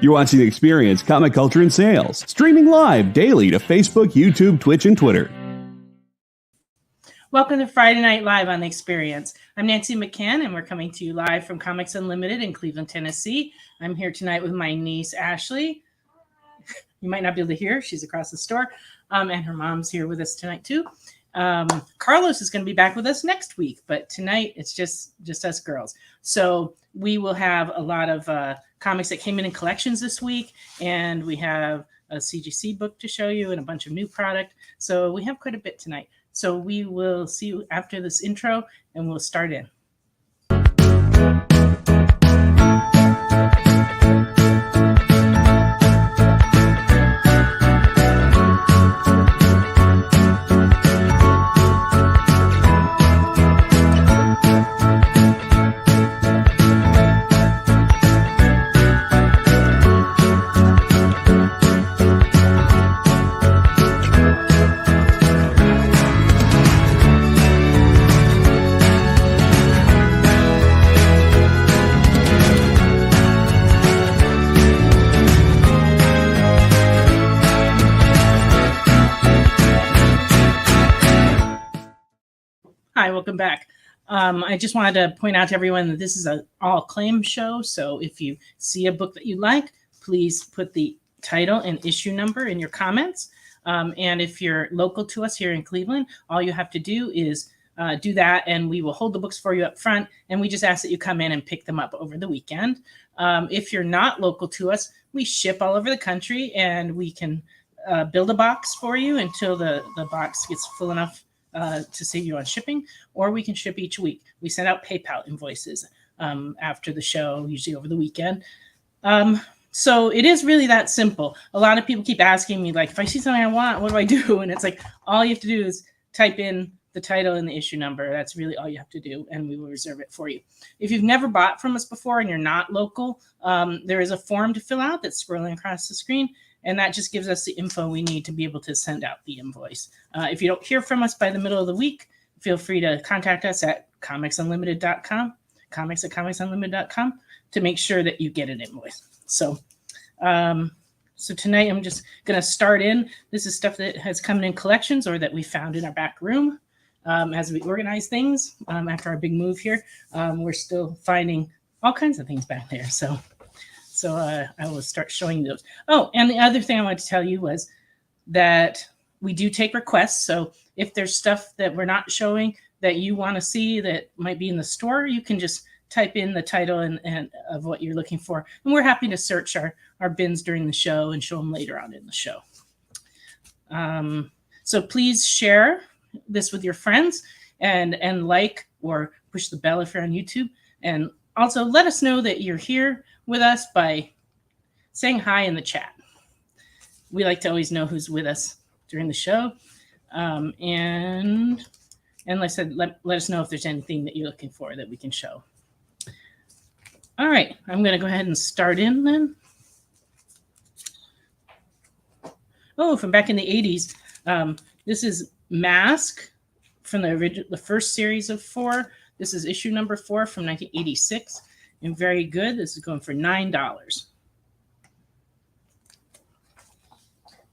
You're watching The Experience, Comic Culture and Sales, streaming live daily to Facebook, YouTube, Twitch, and Twitter. Welcome to Friday Night Live on The Experience. I'm Nancy McCann, and we're coming to you live from Comics Unlimited in Cleveland, Tennessee. I'm here tonight with my niece, Ashley. You might not be able to hear. She's across the store. And her mom's here with us tonight, too. Carlos is going to be back with us next week, but tonight it's just us girls. So we will have a lot of comics that came in collections this week, and we have a CGC book to show you and a bunch of new product. So we have quite a bit tonight. So we will see you after this intro, and we'll start in. Hi, welcome back. I just wanted to point out to everyone that this is an all-acclaim show. So if you see a book that you like, please put the title and issue number in your comments. And if you're local to us here in Cleveland, all you have to do is do that, and we will hold the books for you up front. And we just ask that you come in and pick them up over the weekend. If you're not local to us, we ship all over the country, and we can build a box for you until the box gets full enough to save you on shipping, or we can ship each week. We send out PayPal invoices after the show, usually over the weekend. So it is really that simple. A lot of people keep asking me, like, if I see something I want, what do I do? And it's like, all you have to do is type in the title and the issue number. That's really all you have to do, and we will reserve it for you. If you've never bought from us before and you're not local, there is a form to fill out that's scrolling across the screen. And that just gives us the info we need to be able to send out the invoice. If you don't hear from us by the middle of the week, feel free to contact us at comicsunlimited.com, comics@comicsunlimited.com, to make sure that you get an invoice. So tonight I'm just going to start in. This is stuff that has come in collections or that we found in our back room as we organize things after our big move here. We're still finding all kinds of things back there. So I will start showing those. Oh, and the other thing I wanted to tell you was that we do take requests. So if there's stuff that we're not showing that you want to see that might be in the store, you can just type in the title and of what you're looking for. And we're happy to search our bins during the show and show them later on in the show. So please share this with your friends and like or push the bell if you're on YouTube. And also let us know that you're here with us by saying hi in the chat. We like to always know who's with us during the show. And like I said, let us know if there's anything that you're looking for that we can show. All right, I'm going to go ahead and start in then. Oh, from back in the 80s. This is Mask from the first series of 4. This is issue number 4 from 1986. And very good. This is going for $9.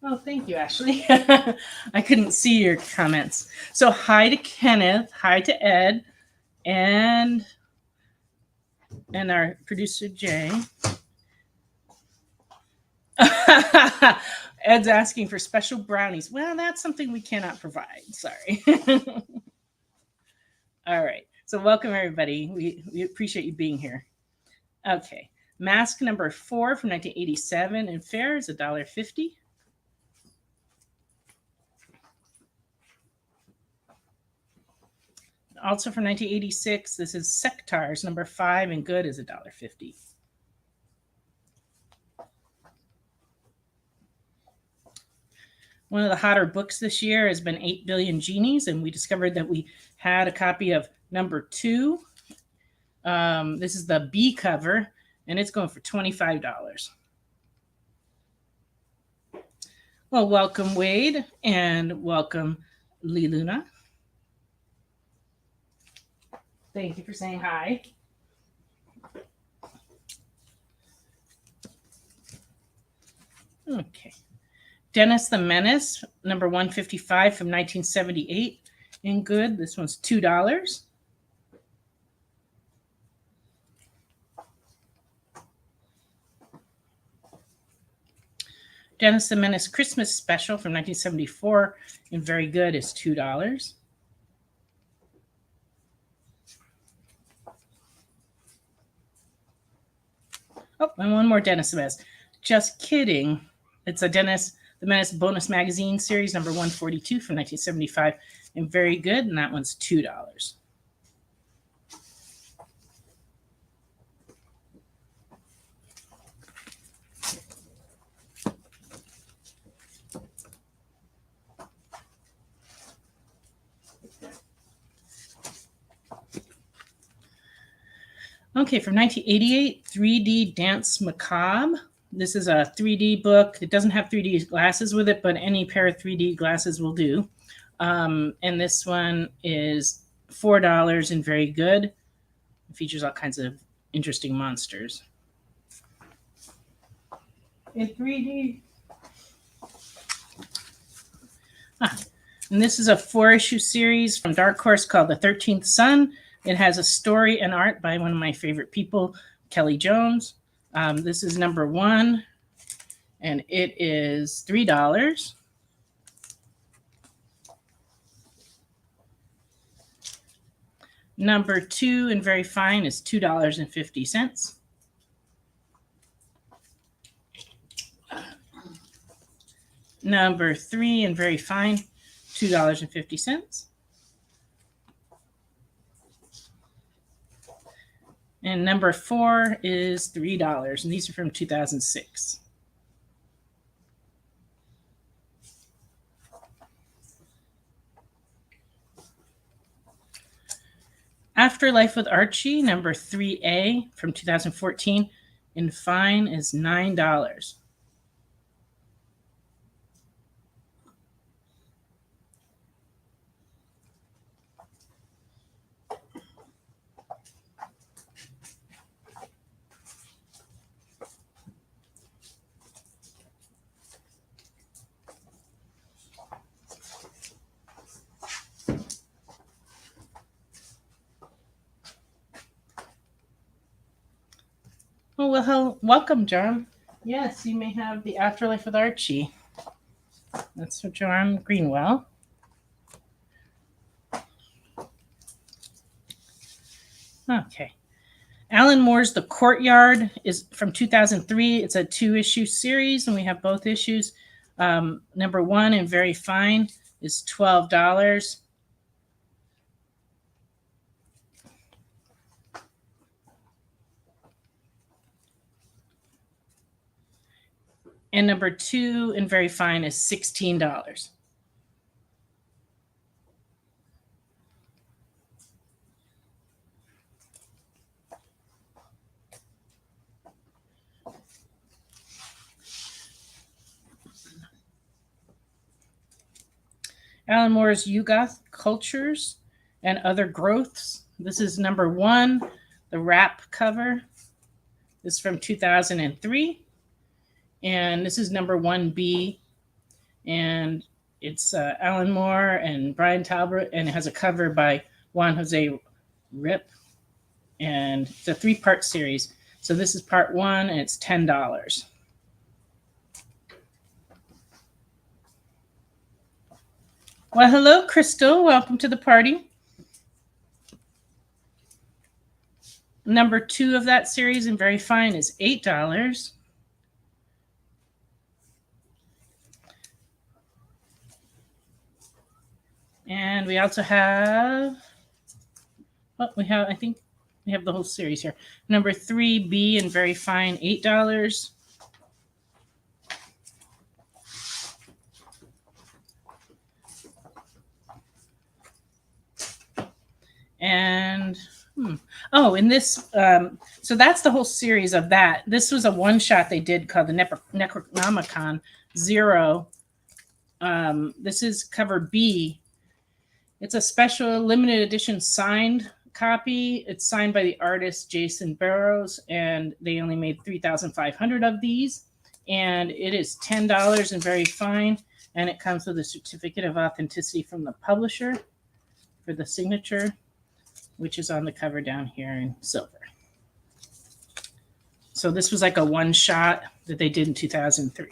Oh, thank you, Ashley. I couldn't see your comments. So hi to Kenneth, hi to Ed, and our producer, Jay. Ed's asking for special brownies. Well, that's something we cannot provide. Sorry. All right. So welcome, everybody. We appreciate you being here. Okay. Mask number 4 from 1987 and fair is $1.50. Also from 1986, this is Sectars number 5 and good is $1.50. One of the hotter books this year has been 8 Billion Genies, and we discovered that we had a copy of number 2. This is the B cover, and it's going for $25. Well, welcome, Wade, and welcome, Lee Luna. Thank you for saying hi. Okay. Dennis the Menace, number 155 from 1978. In good. This one's $2. Dennis the Menace Christmas Special from 1974 in very good is $2. Oh, and one more Dennis the Menace. Just kidding. It's a Dennis the Menace Bonus Magazine Series, number 142 from 1975 and very good, and that one's $2. Okay, from 1988, 3D Dance Macabre. This is a 3D book. It doesn't have 3D glasses with it, but any pair of 3D glasses will do. And this one is $4 and very good. It features all kinds of interesting monsters. In 3D. And this is a 4-issue series from Dark Horse called The 13th Son. It has a story and art by one of my favorite people, Kelly Jones. This is number 1, and it is $3. Number 2 and very fine is $2.50. Number 3 and very fine, $2.50. And number 4 is $3, and these are from 2006. Afterlife with Archie, number 3A from 2014, in fine is $9. Oh, well, welcome, John. Yes, you may have the Afterlife with Archie. That's for John Greenwell. Okay. Alan Moore's The Courtyard is from 2003. It's a 2-issue series, and we have both issues. Number 1 and very fine is $12. And number 2 and very fine is $16. Alan Moore's Yugoth Cultures and Other Growths. This is number 1, the wrap cover. This is from 2003. And this is number 1B. And it's Alan Moore and Brian Talbot, and it has a cover by Juan Jose Rip. And it's a 3-part series. So this is part 1, and it's $10. Well, hello, Crystal. Welcome to the party. Number 2 of that series, and very fine, is $8. And we also have, I think we have the whole series here. Number 3B and very fine, $8. And in this, so that's the whole series of that. This was a one-shot they did called the Necronomicon 0. This is cover B. It's a special limited edition signed copy. It's signed by the artist Jason Burrows, and they only made 3,500 of these. and it is $10 and very fine. And it comes with a certificate of authenticity from the publisher for the signature, which is on the cover down here in silver. So this was like a one shot that they did in 2003.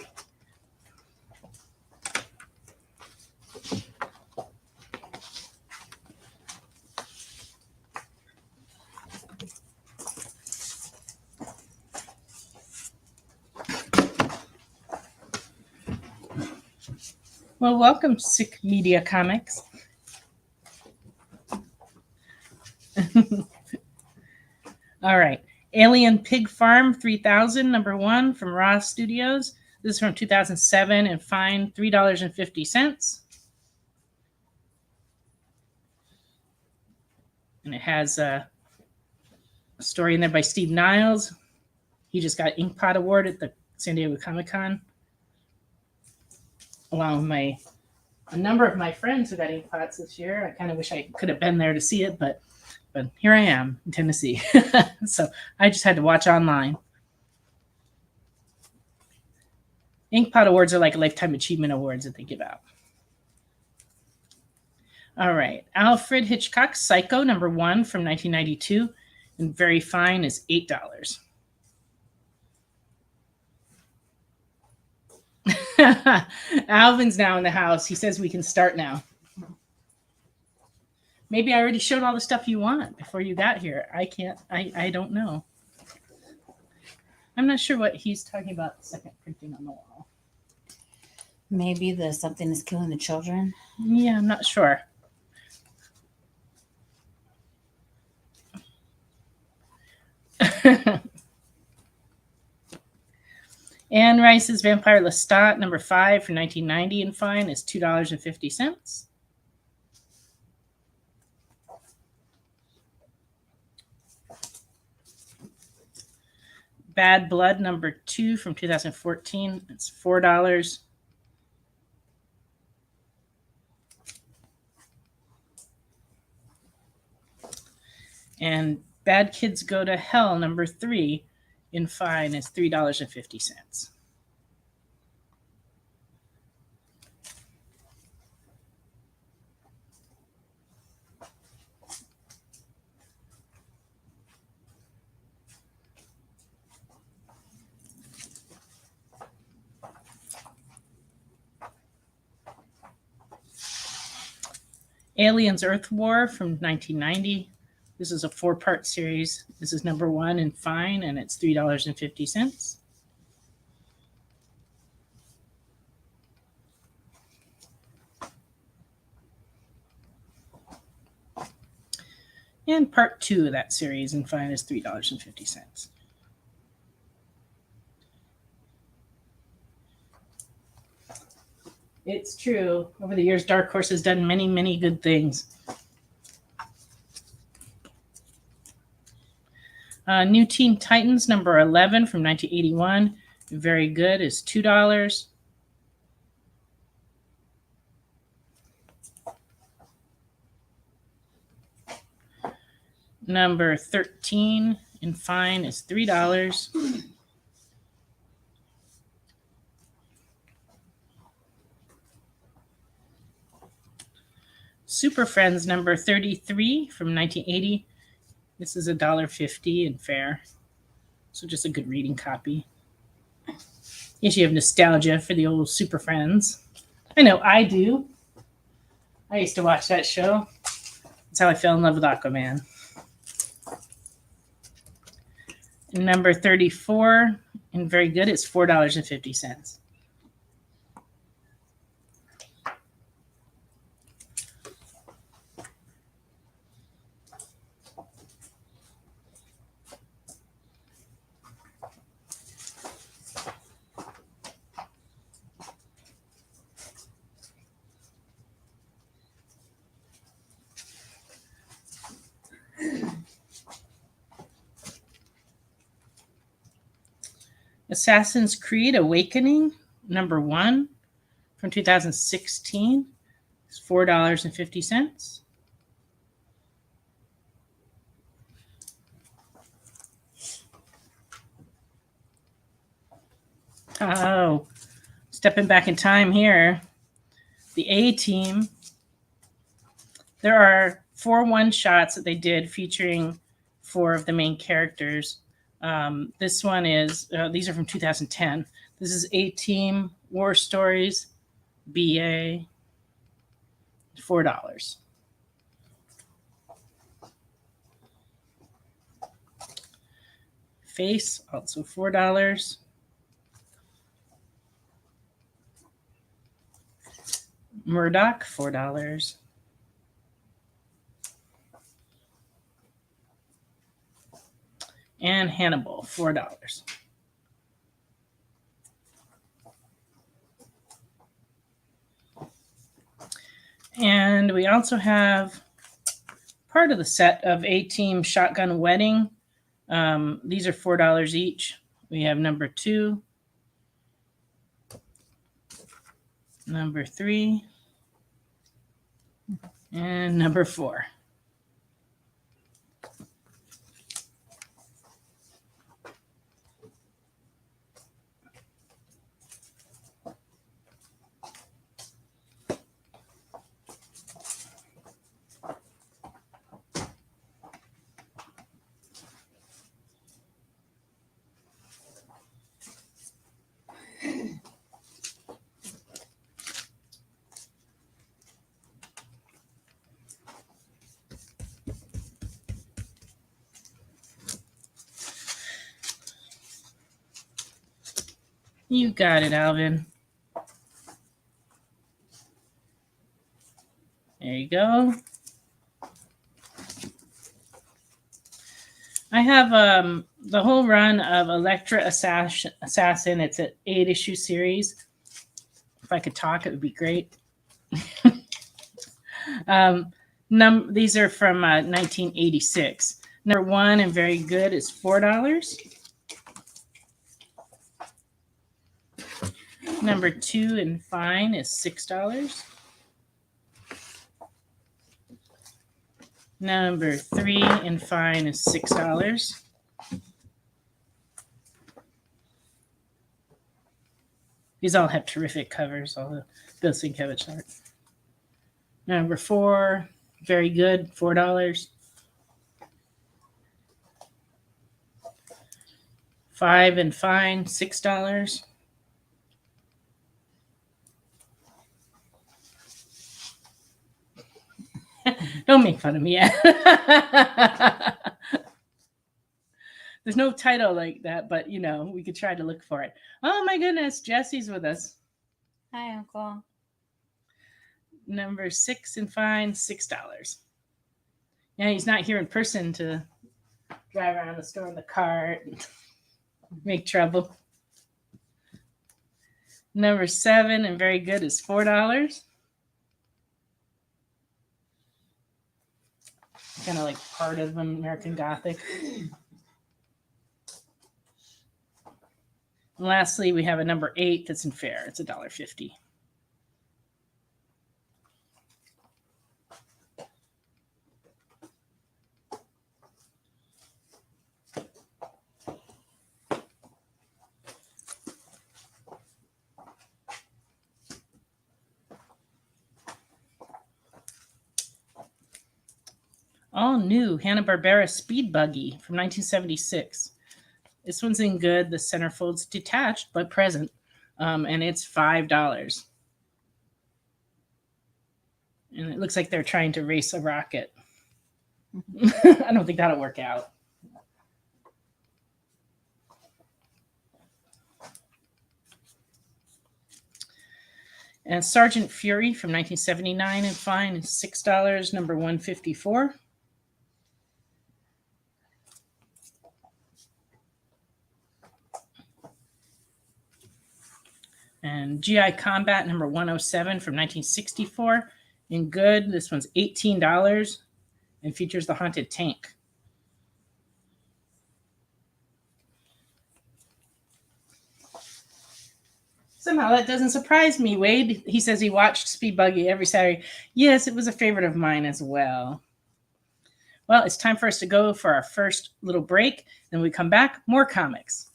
Well, welcome, Sick Media Comics. All right. Alien Pig Farm 3000, number 1 from Raw Studios. This is from 2007 and fine $3.50. And it has a story in there by Steve Niles. He just got Inkpot Award at the San Diego Comic-Con. Along with a number of my friends who got Inkpots this year. I kind of wish I could have been there to see it, but here I am in Tennessee. So I just had to watch online. Inkpot Awards are like Lifetime Achievement Awards that they give out. All right. Alfred Hitchcock's Psycho, number 1 from 1992, and very fine is $8. Alvin's now in the house. He says we can start now. Maybe I already showed all the stuff you want before you got here. I don't know. I'm not sure what he's talking about, the second printing on the wall. Maybe the something is killing the children. Yeah, I'm not sure. Anne Rice's Vampire Lestat, number 5 from 1990 and fine is $2.50. Bad Blood, number 2 from 2014. It's $4. And Bad Kids Go to Hell, number 3 in fine is $3.50. Aliens Earth War from 1990. This is a 4-part series. This is number 1 in fine, and it's $3.50. And part 2 of that series in fine is $3.50. It's true. Over the years, Dark Horse has done many, many good things. New Teen Titans, number 11 from 1981. Very good is $2. Number 13 in fine is $3. Super Friends, number 33 from 1980. This is $1.50 and fair. So just a good reading copy. Yes, you have nostalgia for the old Super Friends. I know I do. I used to watch that show. That's how I fell in love with Aquaman. Number 34, and very good, it's $4.50. Assassin's Creed Awakening, number 1 from 2016. It's $4.50. Oh, stepping back in time here. The A Team. There are 4 one-shots that they did featuring 4 of the main characters. This one is, these are from 2010. This is A Team War Stories, BA, $4. Face, also $4. Murdoch, $4. And Hannibal, $4. And we also have part of the set of A-Team Shotgun Wedding. These are $4 each. We have number 2, number 3, and number 4. You got it, Alvin. There you go. I have the whole run of Elektra Assassin. It's an 8-issue series. If I could talk, it would be great. These are from 1986. Number 1 and very good is $4. Number 2 and fine is $6. Number 3 and fine is $6. These all have terrific covers. All the Bill Sienkiewicz art. Number 4, very good, $4. 5 and fine, $6. Don't make fun of me yet. There's no title like that, but you know, we could try to look for it. Oh my goodness, Jesse's with us. Hi, Uncle. Number 6 and fine, $6. Yeah, he's not here in person to drive around the store in the car and make trouble. Number 7 and very good is $4. Kind of like part of American Gothic. And lastly, we have a number 8 that's in fair. It's $1.50. All new Hanna-Barbera Speed Buggy from 1976. This one's in good. The centerfold's detached but present, and it's $5. And it looks like they're trying to race a rocket. I don't think that'll work out. And Sergeant Fury from 1979 and fine is $6, number 154. And GI Combat number 107 from 1964. In good, this one's $18 and features the haunted tank. Somehow that doesn't surprise me, Wade. He says he watched Speed Buggy every Saturday. Yes, it was a favorite of mine as well. Well, it's time for us to go for our first little break. Then we come back, more comics.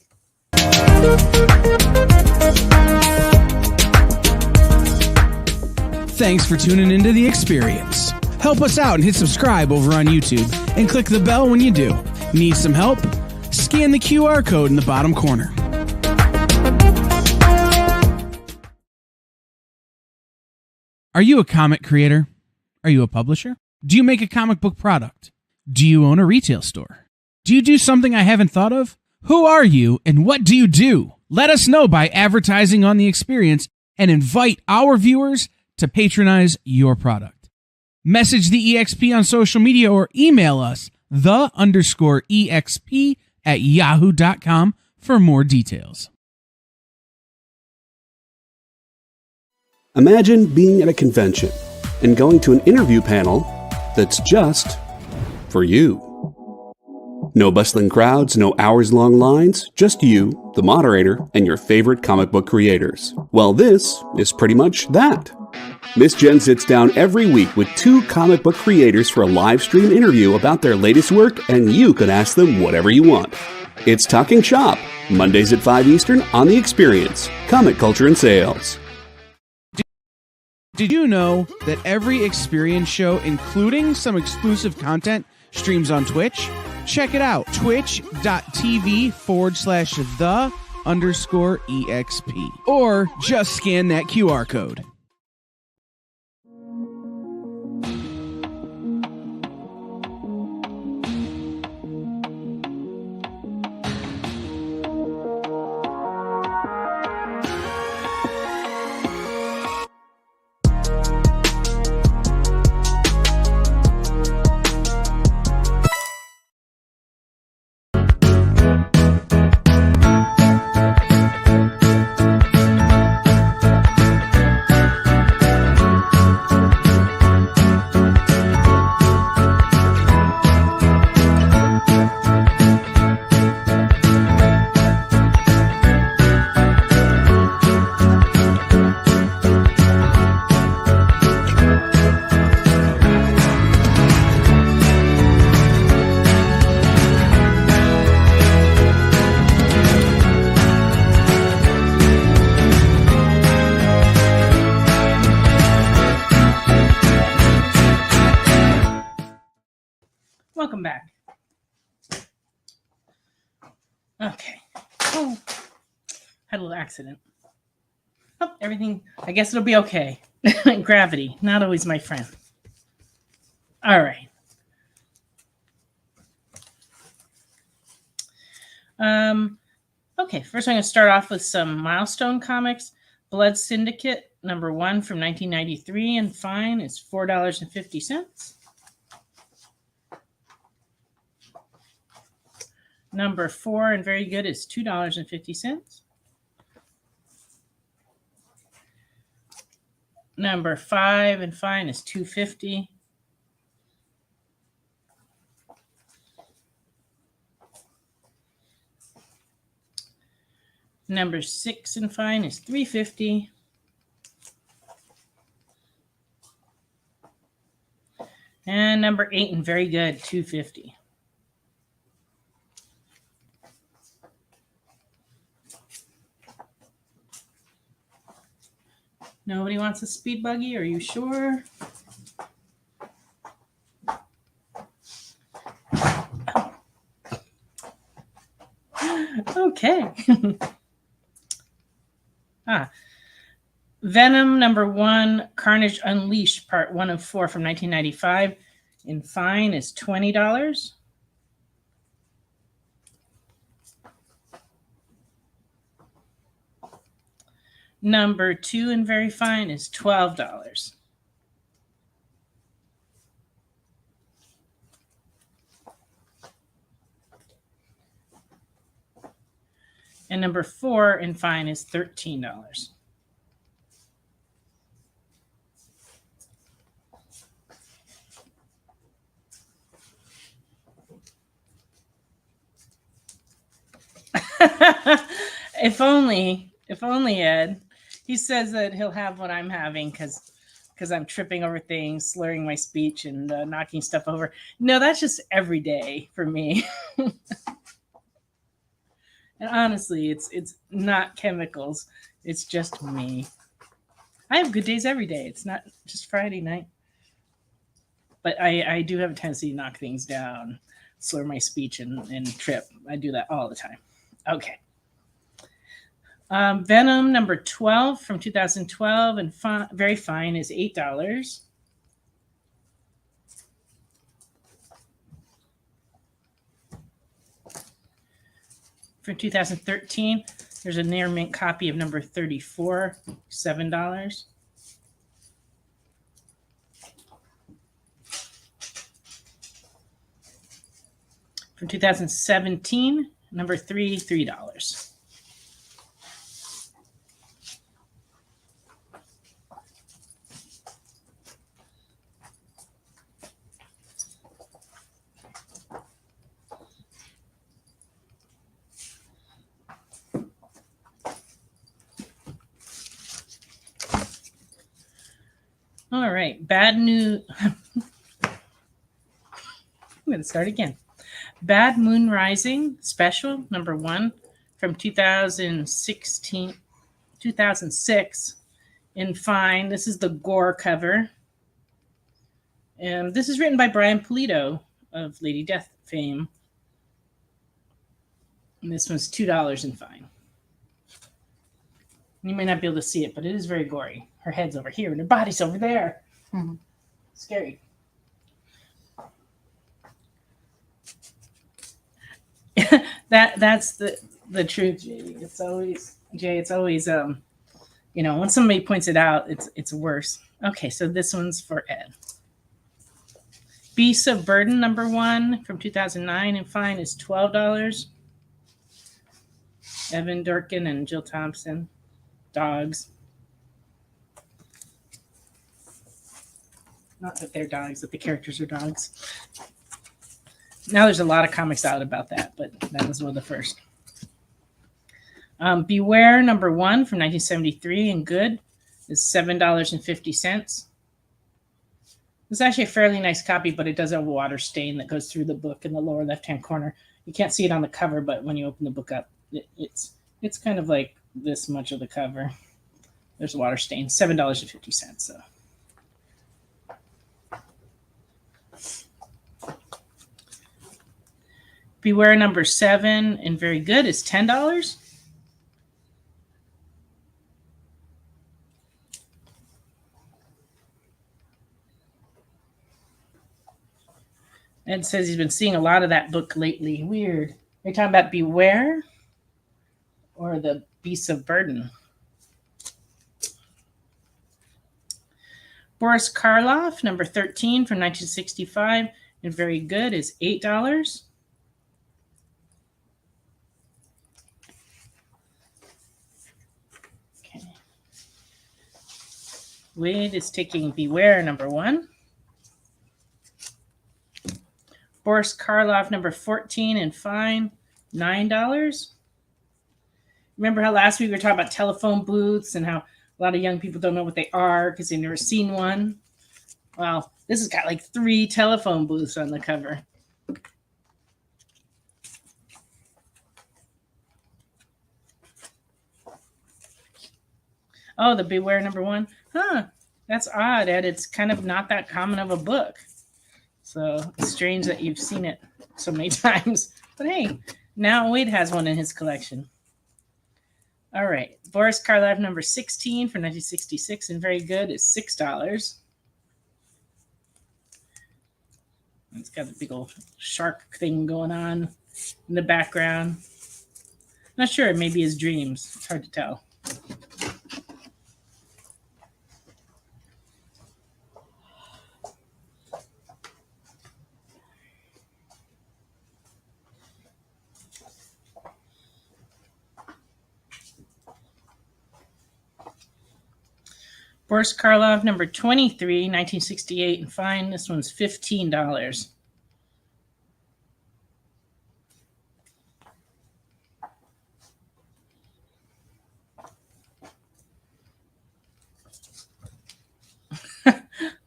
Thanks for tuning into The Experience. Help us out and hit subscribe over on YouTube and click the bell when you do. Need some help? Scan the QR code in the bottom corner. Are you a comic creator? Are you a publisher? Do you make a comic book product? Do you own a retail store? Do you do something I haven't thought of? Who are you and what do you do? Let us know by advertising on The Experience and invite our viewers to patronize your product. Message the EXP on social media or email us the_EXP@yahoo.com for more details. Imagine being at a convention and going to an interview panel that's just for you. No bustling crowds, no hours-long lines, just you, the moderator, and your favorite comic book creators. Well, this is pretty much that. Miss Jen sits down every week with 2 comic book creators for a live stream interview about their latest work, and you can ask them whatever you want. It's Talking Shop, Mondays at 5 Eastern on The Experience, Comic Culture and Sales. Did you know that every Experience show, including some exclusive content, streams on Twitch? Check it out, twitch.tv/the_EXP. Or just scan that QR code. Welcome back. Okay. Oh, had a little accident. Oh, everything, I guess it'll be okay. Gravity, not always my friend. All right. Okay, first I'm going to start off with some milestone comics. Blood Syndicate, number 1 from 1993, and fine is $4.50. Number 4 and very good is $2.50. Number 5 and fine is $2.50. Number 6 and fine is $3.50. And number 8 and very good, $2.50. Nobody wants a speed buggy? Are you sure? Okay. Venom number 1, Carnage Unleashed, part 1 of 4 from 1995. In fine is $20. Number 2 and very fine is $12. And number 4 and fine is $13. If only, Ed. He says that he'll have what I'm having because I'm tripping over things, slurring my speech, and knocking stuff over. No, that's just every day for me. And honestly, it's not chemicals. It's just me. I have good days every day. It's not just Friday night. But I do have a tendency to knock things down, slur my speech, and trip. I do that all the time. Okay. Venom number 12 from 2012 and very fine is $8. From 2013, there's a near mint copy of number 34, $7. From 2017, number 3, $3. All right, bad news. I'm going to start again. Bad Moon Rising special number 1 from 2006 in fine. This is the gore cover. And this is written by Brian Pulido of Lady Death fame. And this one's $2 in fine. You may not be able to see it, but it is very gory. Her head's over here and her body's over there. Mm-hmm. Scary. That's the truth, Jay. It's always when somebody points it out, it's worse. Okay, so this one's for Ed. Beasts of Burden number 1 from 2009 and fine is $12. Evan Durkin and Jill Thompson. Dogs. Not that they're dogs, that the characters are dogs. Now there's a lot of comics out about that, but that was one of the first. Beware number 1 from 1973 and good is $7.50. It's actually a fairly nice copy, but it does have a water stain that goes through the book in the lower left-hand corner. You can't see it on the cover, but when you open the book up, it's kind of like this much of the cover. There's a water stain, $7.50. So. Beware number 7 and very good is $10. Ed says he's been seeing a lot of that book lately. Weird. Are you talking about Beware or the Beasts of Burden? Boris Karloff, number 13 from 1965, and very good is $8. Okay. Wade is taking Beware, number 1. Boris Karloff, number 14, and fine, $9. Remember how last week we were talking about telephone booths and how a lot of young people don't know what they are because they've never seen one? Well, this has got like 3 telephone booths on the cover. Oh, the Beware number 1? Huh, that's odd, Ed. It's kind of not that common of a book. So it's strange that you've seen it so many times. But hey, now Wade has one in his collection. All right. Boris Karloff, number 16 from 1966, and very good is $6. It's got a big old shark thing going on in the background. Not sure. It may be his dreams. It's hard to tell. Boris Karloff, number 23, 1968, and fine. This one's $15.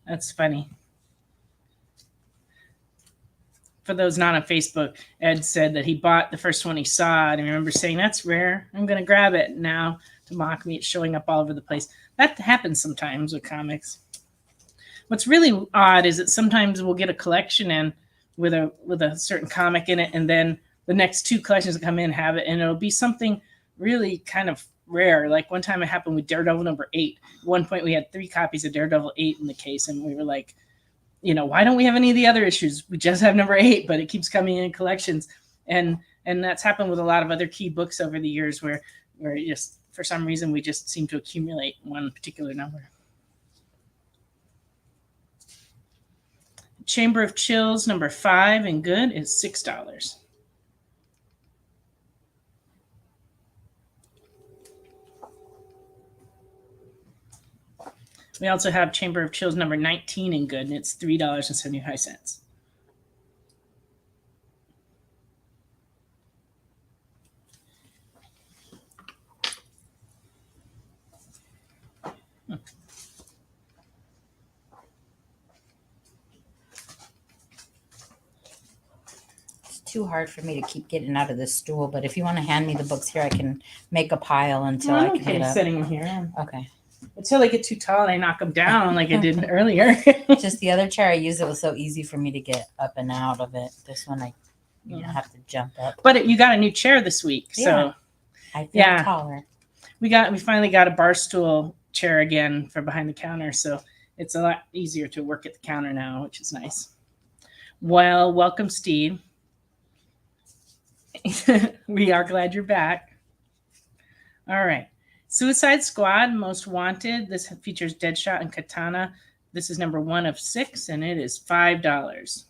That's funny. for those not on Facebook, Ed said that he bought the first one he saw, and I remember saying, "That's rare. I'm going to grab it now." To mock me, it's showing up all over the place. That happens sometimes with comics. What's really odd is that sometimes we'll get a collection in with a certain comic in it, and then the next two collections that come in have it, and it'll be something really kind of rare. Like one time it happened with Daredevil #8. At one point we had 3 copies of Daredevil 8 in the case, and we were like, why don't we have any of the other issues? We just have #8, but it keeps coming in collections. And that's happened with a lot of other key books over the years where just for some reason we just seem to accumulate one particular number. Chamber of Chills #5 in good is $6. We also have Chamber of Chills #19 in good, and it's $3.75. It's too hard for me to keep getting out of this stool, but if you want to hand me the books here, I can make a pile until I can get up. Sitting them here. Okay. Until they get too tall and I knock them down like I did earlier. Just the other chair I used, it was so easy for me to get up and out of it. This one I have to jump up. But you got a new chair this week, so I feel taller. We finally got a bar stool chair again for behind the counter, so it's a lot easier to work at the counter now, which is nice. Well, welcome, Steve. We are glad you're back. All right. Suicide Squad Most Wanted. This features Deadshot and Katana. This is #1 of 6, and it is $5.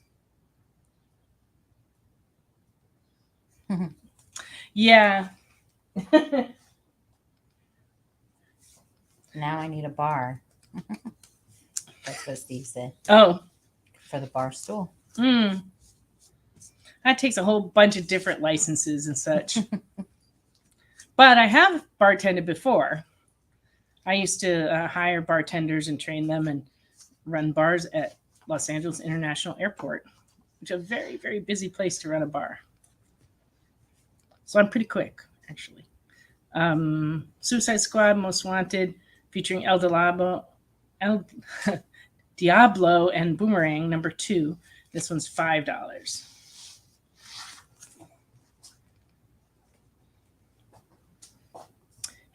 Yeah. Now I need a bar. That's what Steve said. Oh. For the bar stool. That takes a whole bunch of different licenses and such. But I have bartended before. I used to hire bartenders and train them and run bars at Los Angeles International Airport, which is a very, very busy place to run a bar. So I'm pretty quick, actually. Suicide Squad Most Wanted, featuring El Diablo and Boomerang, #2. This one's $5.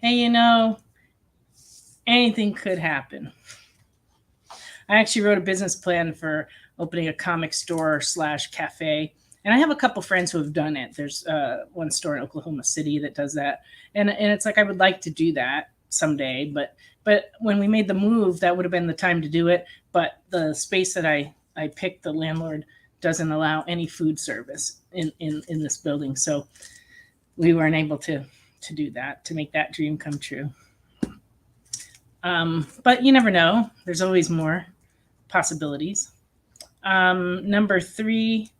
Hey, anything could happen. I actually wrote a business plan for opening a comic store / cafe. And I have a couple friends who have done it. There's one store in Oklahoma City that does that. And it's like I would like to do that someday. But when we made the move, that would have been the time to do it. But the space that I picked, the landlord doesn't allow any food service in this building. So we weren't able to do that, to make that dream come true. But you never know. There's always more possibilities. #3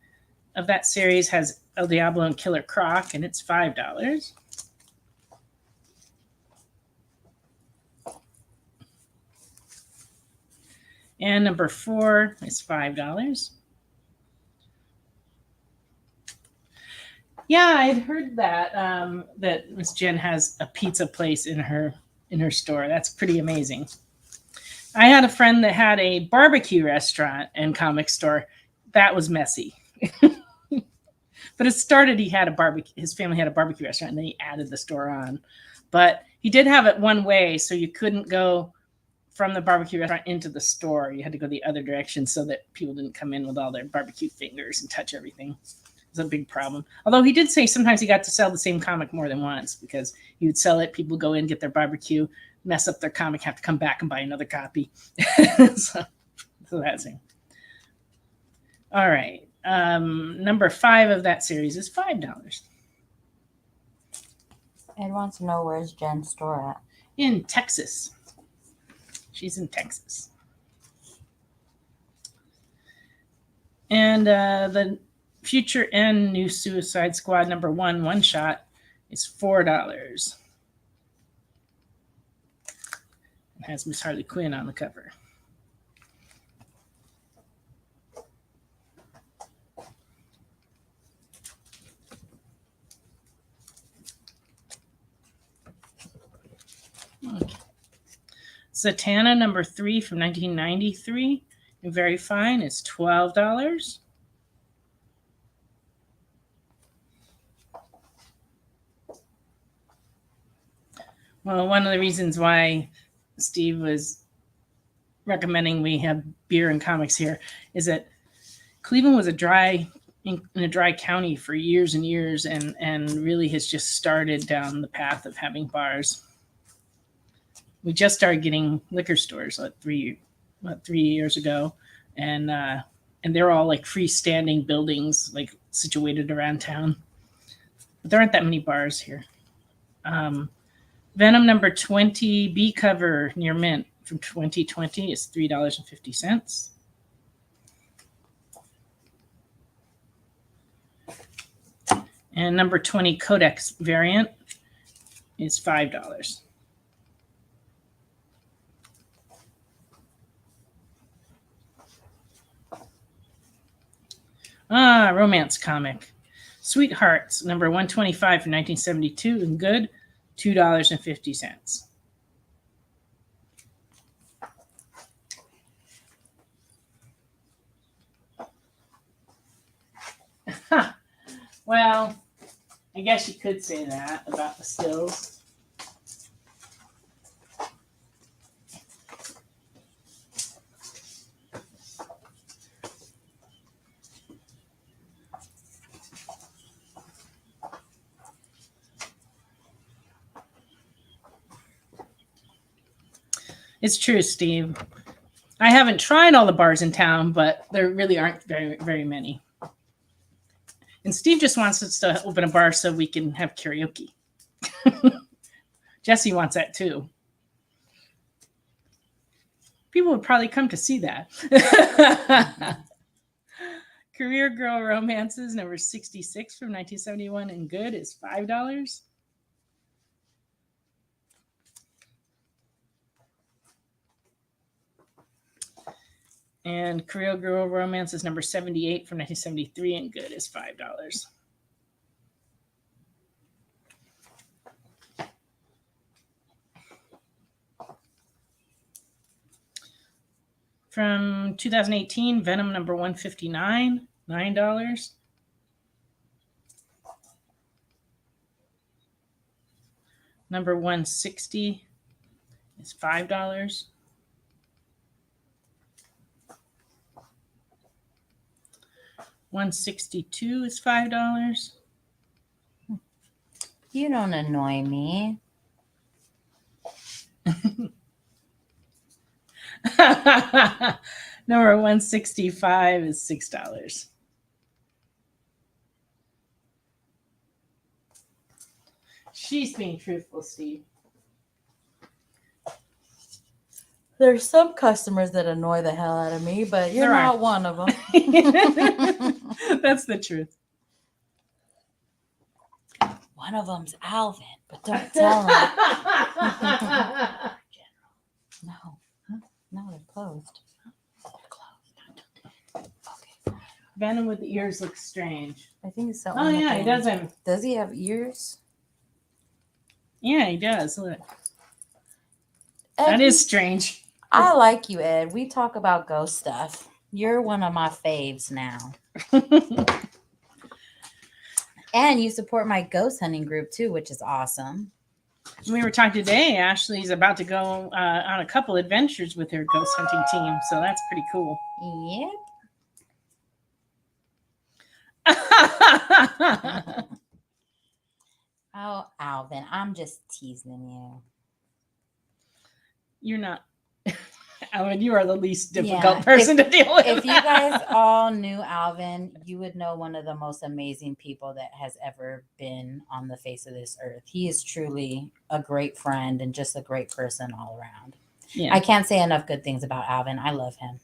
of that series has El Diablo and Killer Croc, and it's $5. And #4 is $5. Yeah, I'd heard that that Miss Jen has a pizza place in her store. That's pretty amazing. I had a friend that had a barbecue restaurant and comic store. That was messy. But it started, his family had a barbecue restaurant, and then he added the store on. But he did have it one way, so you couldn't go from the barbecue restaurant into the store. You had to go the other direction so that people didn't come in with all their barbecue fingers and touch everything. It was a big problem. Although he did say sometimes he got to sell the same comic more than once, because he would sell it, people go in, get their barbecue, mess up their comic, have to come back and buy another copy. so that's it. All right. #5 of that series is $5. Ed wants to know, where's Jen's store at? In Texas. She's in Texas. And the Future End New Suicide Squad #1 one-shot is $4. It has Miss Harley Quinn on the cover. Zatanna number 3 from 1993. And very fine. It's $12. Well, one of the reasons why Steve was recommending we have beer and comics here is that Cleveland was in a dry county for years and years, and really has just started down the path of having bars. We just started getting liquor stores like 3 years ago, and they're all like freestanding buildings, like situated around town. But there aren't that many bars here. Venom number 20 B cover near Mint from 2020 is $3.50. And number 20 Codex variant is $5. Romance comic. Sweethearts, number 125 from 1972 and good, $2.50. Well, I guess you could say that about the stills. It's true, Steve. I haven't tried all the bars in town, but there really aren't very, very many. And Steve just wants us to open a bar so we can have karaoke. Jesse wants that too. People would probably come to see that. Career Girl Romances, number 66 from 1971 and good is $5. And Career Girl Romance is number 78 from 1973 and good is $5. From 2018, Venom number 159, $9. Number 160 is $5. $162 is $5. You don't annoy me. Number 165 is $6. She's being truthful, Steve. There's some customers that annoy the hell out of me, but you're There are. not one of them. That's the truth. One of them's Alvin, but don't tell him. No. No, they're closed. They're closed. Okay. Venom with the ears looks strange. I think it's Oh, yeah, he does have. Does he have ears? Yeah, he does. Look. Ed, That is strange. I like you, Ed. We talk about ghost stuff. You're one of my faves now. And you support my ghost hunting group too, which is awesome. We were talking today. Ashley's about to go on a couple adventures with her ghost hunting team, so that's pretty cool. Yep. Oh, Alvin, I'm just teasing you. You're not. Alvin, you are the least difficult person to deal with. If you guys all knew Alvin, you would know one of the most amazing people that has ever been on the face of this earth. He is truly a great friend and just a great person all around. Yeah. I can't say enough good things about Alvin. I love him.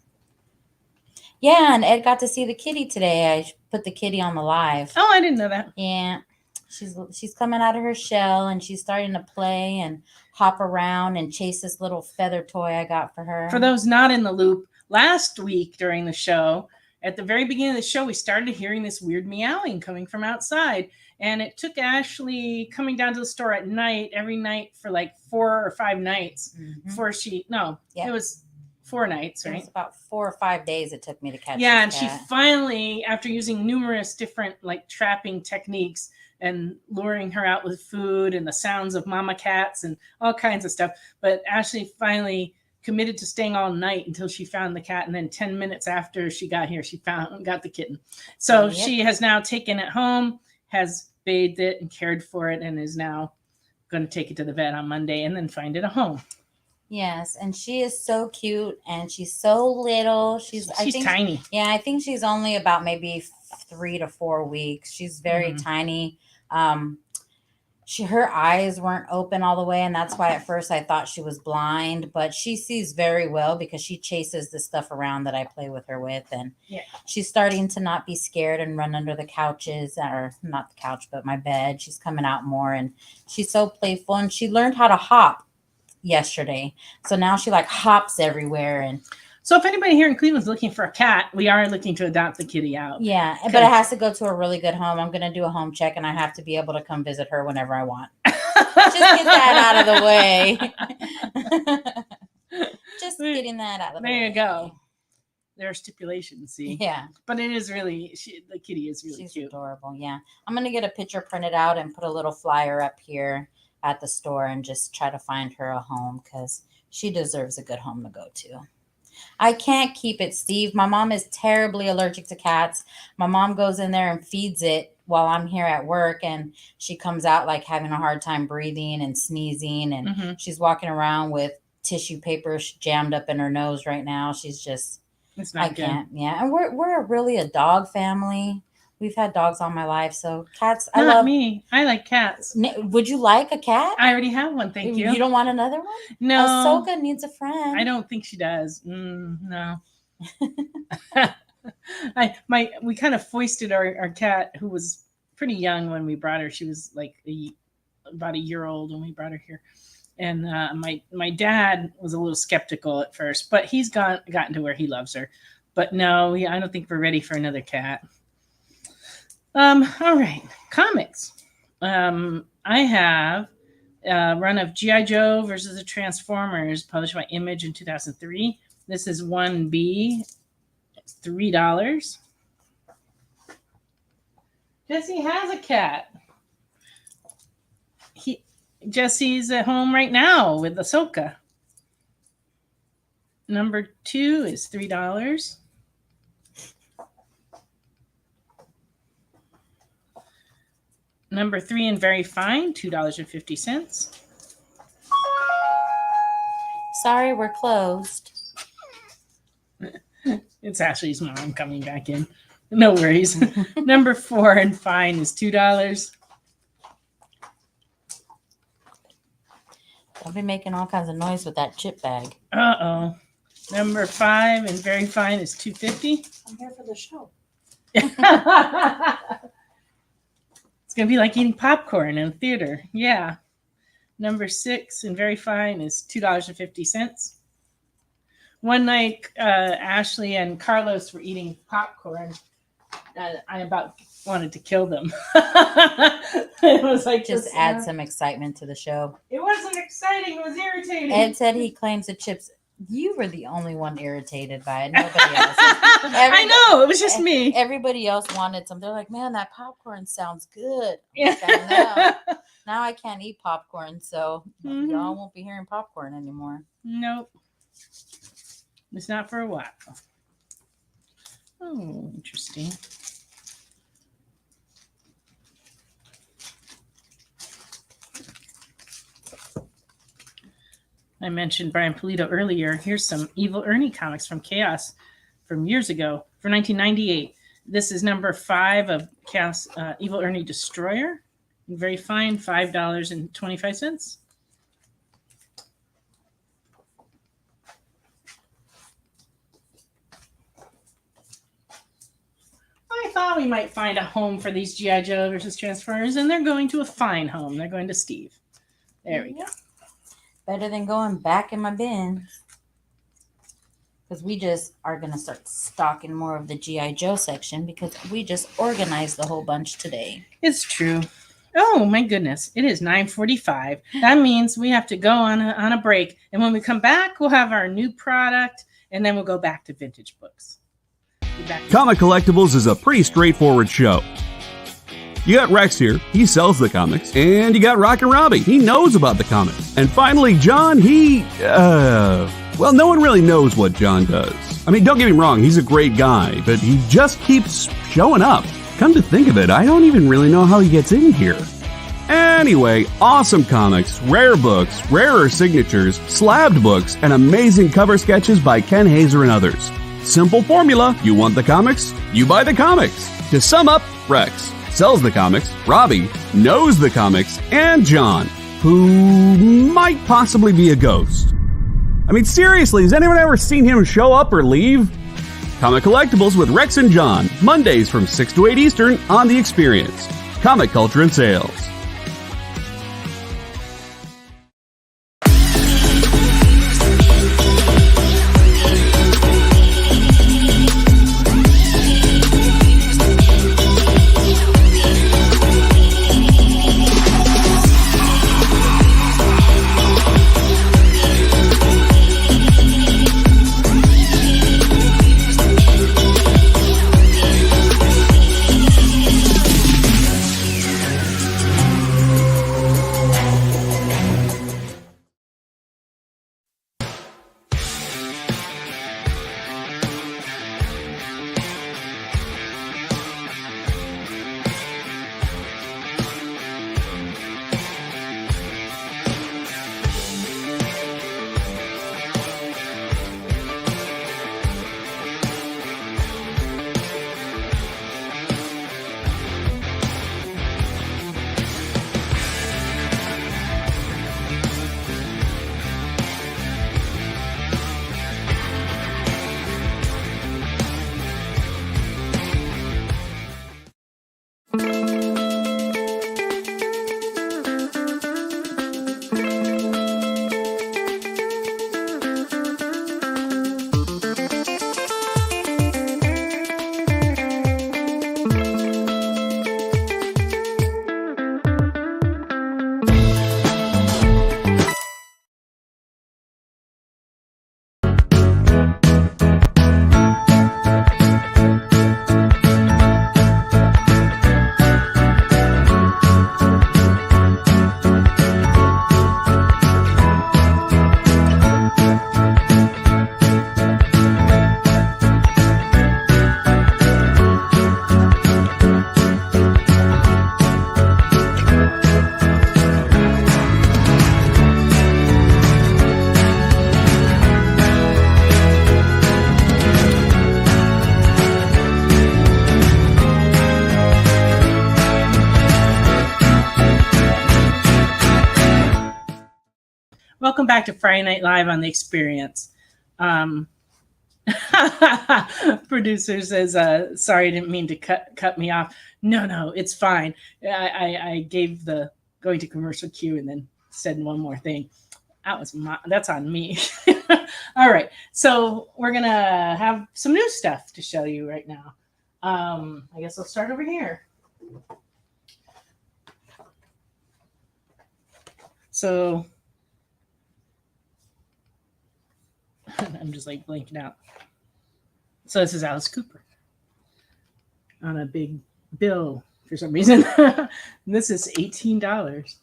Yeah, and Ed got to see the kitty today. I put the kitty on the live. Oh, I didn't know that. Yeah. She's coming out of her shell and she's starting to play and hop around and chase this little feather toy I got for her. For those not in the loop, last week during the show, at the very beginning of the show, we started hearing this weird meowing coming from outside. And it took Ashley coming down to the store at night, every night for like 4 or 5 nights before it was 4 nights, right? It was about 4 or 5 days it took me to catch Yeah, and this she cat. finally, after using numerous different like trapping techniques and luring her out with food and the sounds of mama cats and all kinds of stuff, but Ashley finally committed to staying all night until she found the cat, and then 10 minutes after she got here, she got the kitten. So she has now taken it home, has bathed it and cared for it, and is now going to take it to the vet on Monday and then find it a home. Yes, and she is so cute, and she's so little. She's tiny. Yeah, I think she's only about maybe 3 to 4 weeks. She's very tiny. Her eyes weren't open all the way, and that's why at first I thought she was blind, but she sees very well because she chases the stuff around that I play with her with, and she's starting to not be scared and run under the couches, or not the couch, but my bed. She's coming out more, and she's so playful, and she learned how to hop yesterday. So now she like hops everywhere. And so if anybody here in Cleveland is looking for a cat, we are looking to adopt the kitty out. Yeah, but it has to go to a really good home. I'm going to do a home check, and I have to be able to come visit her whenever I want. Just get that out of the way. Just getting that out of the way. There you go. There are stipulations, see? Yeah. But it is really, the kitty is really She's cute. Adorable, yeah. I'm going to get a picture printed out and put a little flyer up here at the store and just try to find her a home because she deserves a good home to go to. I can't keep it, Steve. My mom is terribly allergic to cats. My mom goes in there and feeds it while I'm here at work, and she comes out like having a hard time breathing and sneezing, and she's walking around with tissue paper jammed up in her nose right now. She's just, it's not good. Can't. Yeah, and we're really a dog family. We've had dogs all my life, so cats. I love me. I like cats. Would you like a cat? I already have one, thank you. You don't want another one? No. Ahsoka needs a friend. I don't think she does. No. We kind of foisted our cat, who was pretty young when we brought her. She was like about a year old when we brought her here. And my dad was a little skeptical at first, but he's gotten to where he loves her. But no, I don't think we're ready for another cat. All right, comics. I have a run of G.I. Joe versus the Transformers, published by Image in 2003. This is 1B. It's $3. Jesse has a cat. Jesse's at home right now with Ahsoka. Number 2 is $3. Number 3 and Very Fine, $2.50. Sorry, we're closed. It's Ashley's mom coming back in. No worries. Number 4 and Fine is $2. Don't be making all kinds of noise with that chip bag. Uh-oh. Number 5 and Very Fine is $2.50. I'm here for the show. It's going to be like eating popcorn in a theater. Yeah. Number 6 and Very Fine is $2.50. One night, Ashley and Carlos were eating popcorn. I about wanted to kill them. It was like just add some excitement to the show. It wasn't exciting. It was irritating. Ed said he claims the chips. You were the only one irritated by it. Nobody else. I know. It was just me. Everybody else wanted some. They're like, man, that popcorn sounds good. Yeah. Like, now I can't eat popcorn, so y'all won't be hearing popcorn anymore. Nope. It's not for a while. Oh, interesting. I mentioned Brian Pulido earlier. Here's some Evil Ernie comics from Chaos from years ago, for 1998. This is number 5 of Chaos Evil Ernie Destroyer. Very fine, $5.25. I thought we might find a home for these G.I. Joe versus Transformers, and they're going to a fine home. They're going to Steve. There we go. Better than going back in my bin. Because we just are going to start stocking more of the G.I. Joe section because we just organized the whole bunch today. It's true. Oh my goodness! It is 9:45. That means we have to go on a break, and when we come back, we'll have our new product, and then we'll go back to vintage books. Be back. Comic Collectibles is a pretty straightforward show. You got Rex here, he sells the comics, and you got Rockin' Robbie, he knows about the comics. And finally, John, well, no one really knows what John does. I mean, don't get me wrong, he's a great guy, but he just keeps showing up. Come to think of it, I don't even really know how he gets in here. Anyway, awesome comics, rare books, rarer signatures, slabbed books, and amazing cover sketches by Ken Hazer and others. Simple formula, you want the comics, you buy the comics. To sum up, Rex sells the comics, Robbie knows the comics, and John, who might possibly be a ghost. I mean, seriously, has anyone ever seen him show up or leave? Comic Collectibles with Rex and John, Mondays from 6 to 8 Eastern on The Experience. Comic Culture and Sales. Welcome back to Friday Night Live on The Experience. Producer says, sorry, I didn't mean to cut me off. No, it's fine. I gave the going to commercial cue and then said one more thing. That's on me. All right. So we're going to have some new stuff to show you right now. I guess I'll start over here. So I'm just like blanking out. So this is Alice Cooper on a big bill for some reason. This is $18.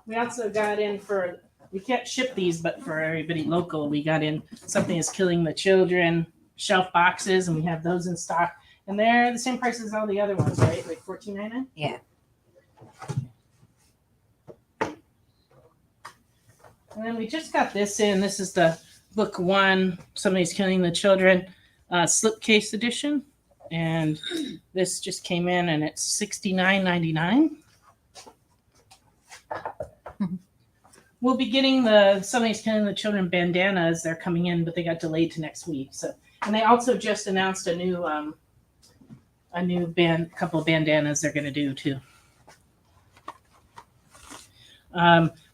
We also got in we can't ship these, but for everybody local, we got in Something is Killing the Children shelf boxes, and we have those in stock. And they're the same price as all the other ones, right? Like $14.99? Yeah. And then we just got this in. This is the book one, Somebody's Killing the Children, slipcase edition. And this just came in, and it's $69.99. We'll be getting the Somebody's Killing the Children bandanas. They're coming in, but they got delayed to next week. And they also just announced a new couple of bandanas they're going to do too.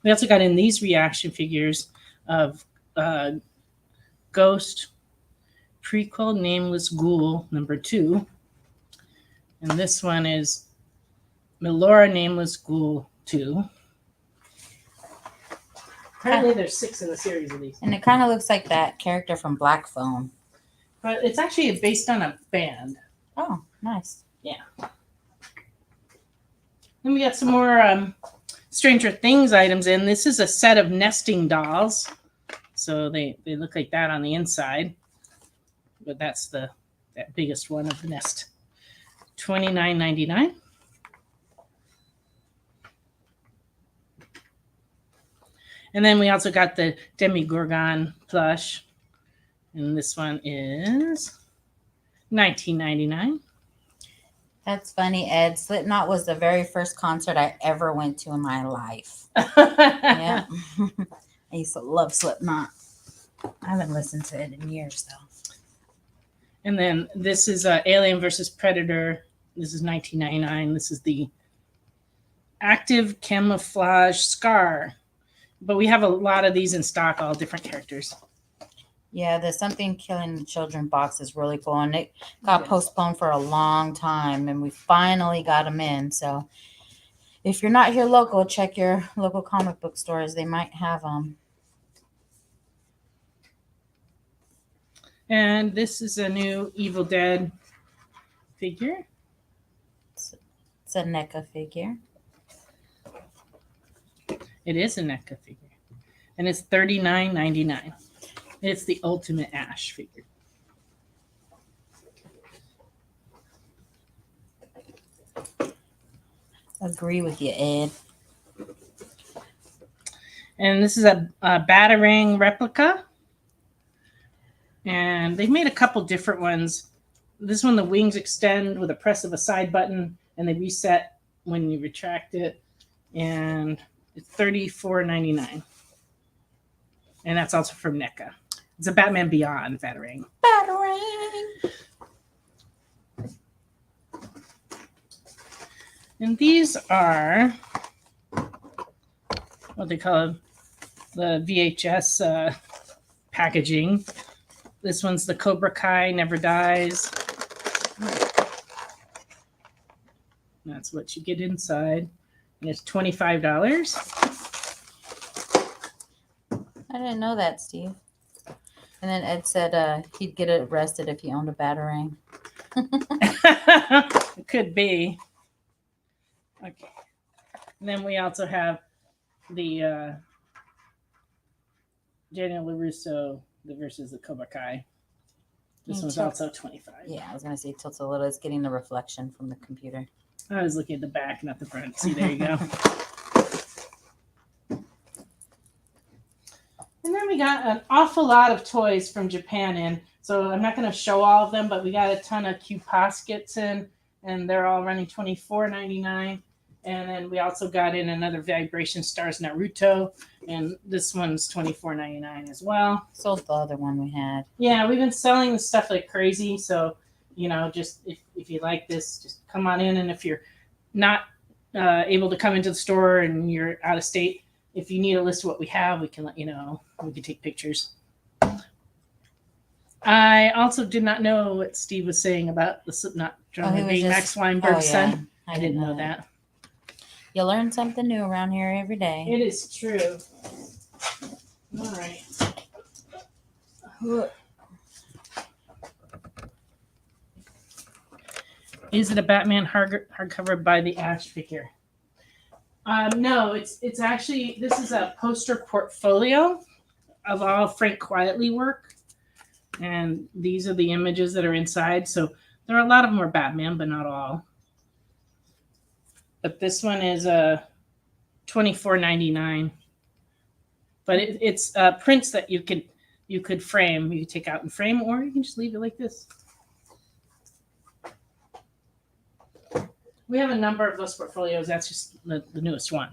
We also got in these reaction figures of Ghost prequel, Nameless Ghoul #2. And this one is Melora Nameless Ghoul 2. Apparently there's 6 in the series of these. And it kind of looks like that character from Black Phone. But it's actually based on a band. Oh, nice. Then we got some more Stranger Things items in. This is a set of nesting dolls. So they look like that on the inside. But that's that biggest one of the nest. $29.99. And then we also got the Demigorgon plush. And this one is $19.99. That's funny, Ed. Slipknot was the very first concert I ever went to in my life. Yeah. I used to love Slipknot. I haven't listened to it in years, though. And then this is Alien versus Predator. This is $19.99. This is the active camouflage scar. But we have a lot of these in stock, all different characters. Yeah, the Something Killing the Children box is really cool. And it got postponed for a long time. And we finally got them in. So if you're not here local, check your local comic book stores. They might have them. And this is a new Evil Dead figure. It's a NECA figure. It is a NECA figure. And it's $39.99. It's the Ultimate Ash figure. Agree with you, Ed. And this is a Batarang replica. And they've made a couple different ones. This one, the wings extend with a press of a side button, and they reset when you retract it. And it's $34.99. And that's also from NECA. It's a Batman Beyond Batarang. Batarang! And these are what they call the VHS packaging. This one's the Cobra Kai Never Dies. That's what you get inside. And it's $25. I didn't know that, Steve. And then Ed said he'd get arrested if he owned a Batarang. It could be. Okay. And then we also have the Daniel LaRusso versus the Cobra Kai. This one's also $25. Yeah, I was going to say tilts a little. It's getting the reflection from the computer. I was looking at the back, not the front. See, there you go. And then we got an awful lot of toys from Japan in. So I'm not going to show all of them, but we got a ton of cute poskets in, and they're all running $24.99. And then we also got in another Vibration Stars Naruto, and this one's $24.99 as well. Sold the other one we had. Yeah, we've been selling the stuff like crazy. So, just if you like this, just come on in. And if you're not able to come into the store and you're out of state, if you need a list of what we have, we can let you know. We can take pictures. I also did not know what Steve was saying about the Slipknot drummer being Max Weinberg's son. I didn't know that. You learn something new around here every day. It is true. All right. Look. Is it a Batman hardcover by the Ash figure? No, it's actually, this is a poster portfolio of all Frank Quietly work. And these are the images that are inside. So there are a lot of them are Batman, but not all. But this one is $24.99. But it's prints that you could frame. You could take out and frame, or you can just leave it like this. We have a number of those portfolios. That's just the newest one.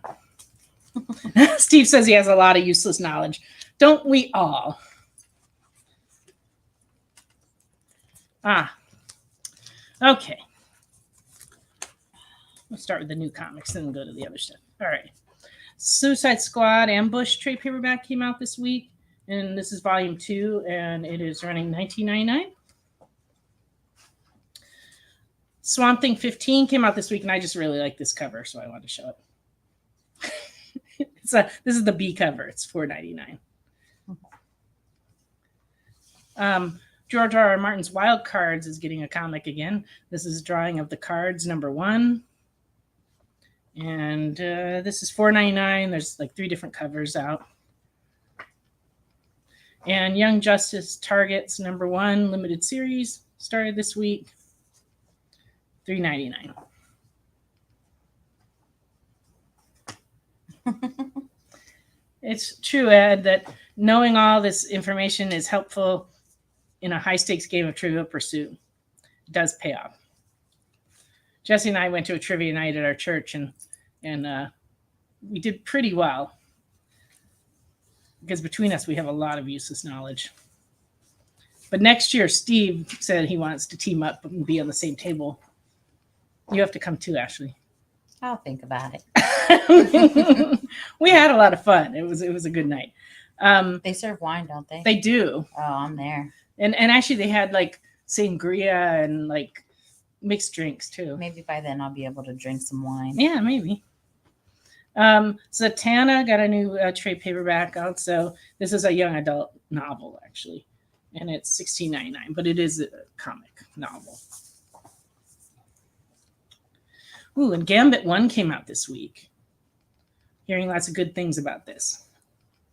Steve says he has a lot of useless knowledge. Don't we all? Okay. We'll start with the new comics, then we'll go to the other stuff. All right. Suicide Squad Ambush trade paperback came out this week. and this is volume 2, and it is running $19.99. Swamp Thing 15 came out this week, and I just really like this cover, so I wanted to show it. This is the B cover. It's $4.99. George R. R. Martin's Wild Cards is getting a comic again. This is drawing of the cards #1. And this is $4.99. There's like 3 different covers out. And Young Justice Targets #1 limited series started this week. $3.99. It's true, Ed, that knowing all this information is helpful in a high-stakes game of Trivial Pursuit. It does pay off. Jesse and I went to a trivia night at our church, and we did pretty well. Because between us, we have a lot of useless knowledge. But next year, Steve said he wants to team up and be on the same table. You have to come too, Ashley. I'll think about it. We had a lot of fun. It was a good night. They serve wine, don't they? They do. Oh, I'm there. And actually, they had like sangria and like mixed drinks too. Maybe by then I'll be able to drink some wine. Yeah, maybe. Zatanna got a new trade paperback out. So this is a young adult novel, actually. And it's $16.99, but it is a comic novel. Ooh, and Gambit 1 came out this week. Hearing lots of good things about this.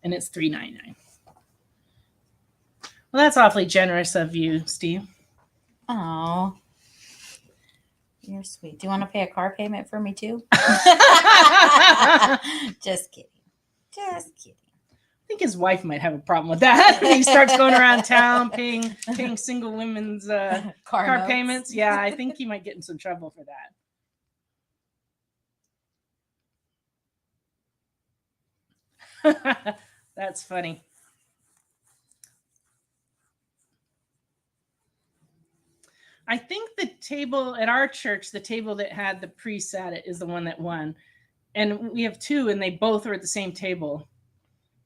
And it's $3.99. Well, that's awfully generous of you, Steve. Oh, you're sweet. Do you want to pay a car payment for me too? Just kidding. Just kidding. I think his wife might have a problem with that. He starts going around town paying single women's car notes. payments. Yeah, I think he might get in some trouble for that. That's funny. I think the table at our church, the table that had the priest at it, is the one that won. And we have 2, and they both are at the same table.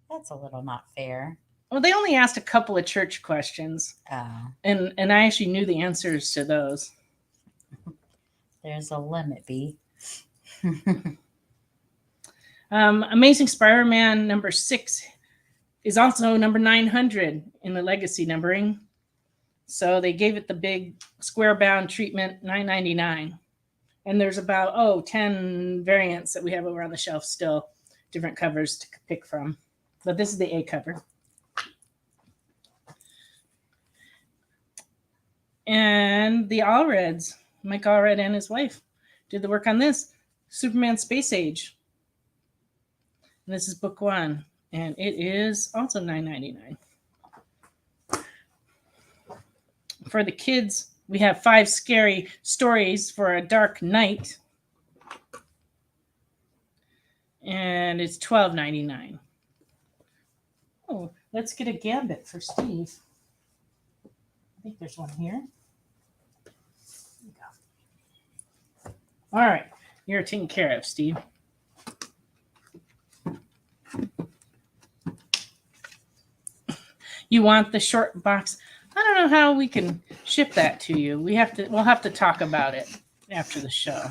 That's a little not fair. Well, they only asked a couple of church questions. Oh. And I actually knew the answers to those. There's a limit, B. Amazing Spider-Man #6 is also number 900 in the legacy numbering. So they gave it the big square bound treatment, $9.99. And there's about 10 variants that we have over on the shelf still, different covers to pick from. But this is the A cover. And the Allreds, Mike Allred and his wife, did the work on this. Superman Space Age. And this is book 1. And it is also $9.99. For the kids, we have 5 scary stories for a dark night. And it's $12.99. Oh, let's get a Gambit for Steve. I think there's one here. There you go. All right, you're taken care of, Steve. You want the short box? I don't know how we can ship that to you. We'll have to talk about it after the show.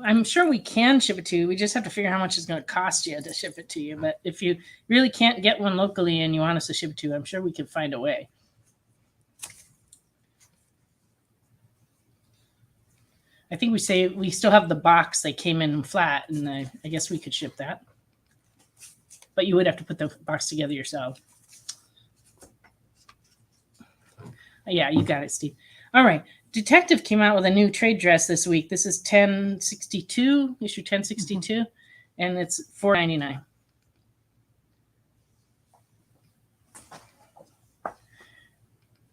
I'm sure we can ship it to you. We just have to figure out how much it's going to cost you to ship it to you. But if you really can't get one locally and you want us to ship it to you, I'm sure we can find a way. I think we say we still have the box. They came in flat, and I guess we could ship that. But you would have to put the box together yourself. Yeah, you got it, Steve. All right. Detective came out with a new trade dress this week. This is 1062, issue 1062, and it's $4.99.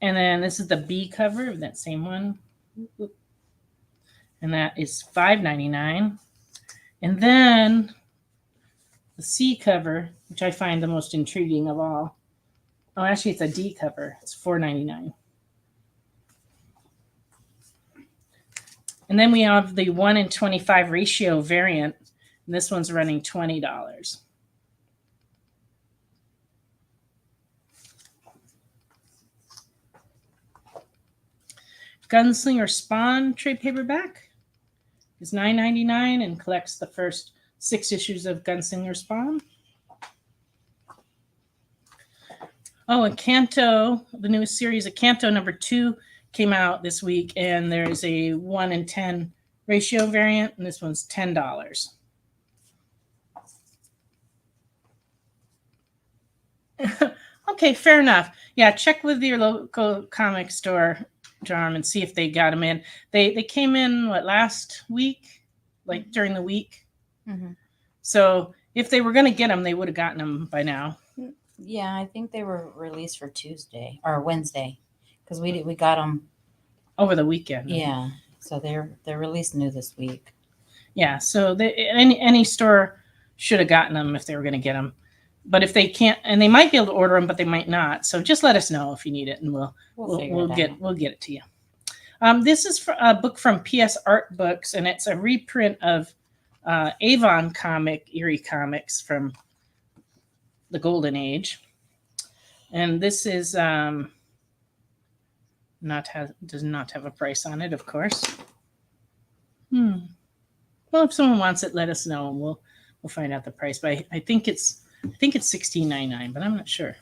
And then this is the B cover of that same one. And that is $5.99. And then the C cover, which I find the most intriguing of all. Oh, actually, it's a D cover. It's $4.99. And then we have the 1 in 25 ratio variant. And this one's running $20. Gunslinger Spawn trade paperback is $9.99 and collects the first 6 issues of Gunslinger Spawn. Oh, and Canto, the newest series of Canto number 2 came out this week, and there's a 1 in 10 ratio variant, and this one's $10. Okay, fair enough. Yeah, check with your local comic store, Jarm, and see if they got them in. They came in, last week? Like during the week? Mm-hmm. So if they were going to get them, they would have gotten them by now. Yeah, I think they were released for Tuesday or Wednesday because we got them over the weekend. Yeah, so they're released new this week. Yeah, so any store should have gotten them if they were going to get them. But if they can't, and they might be able to order them, but they might not. So just let us know if you need it, and we'll get it to you. This is a book from PS Art Books, and it's a reprint of Avon comic, Eerie Comics from the Golden Age. And this is does not have a price on it, of course. Well, if someone wants it, let us know, and we'll find out the price. But I think it's $16.99, but I'm not sure.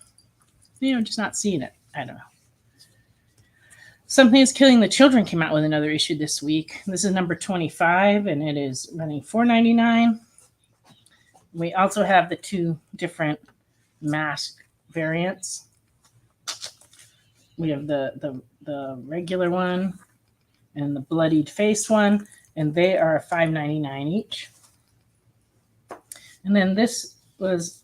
Just not seeing it. I don't know. Something is Killing the Children came out with another issue this week. This is number 25, and it is running $4.99. We also have the 2 different mask variants. We have the regular one and the bloodied face one, and they are $5.99 each. And then this was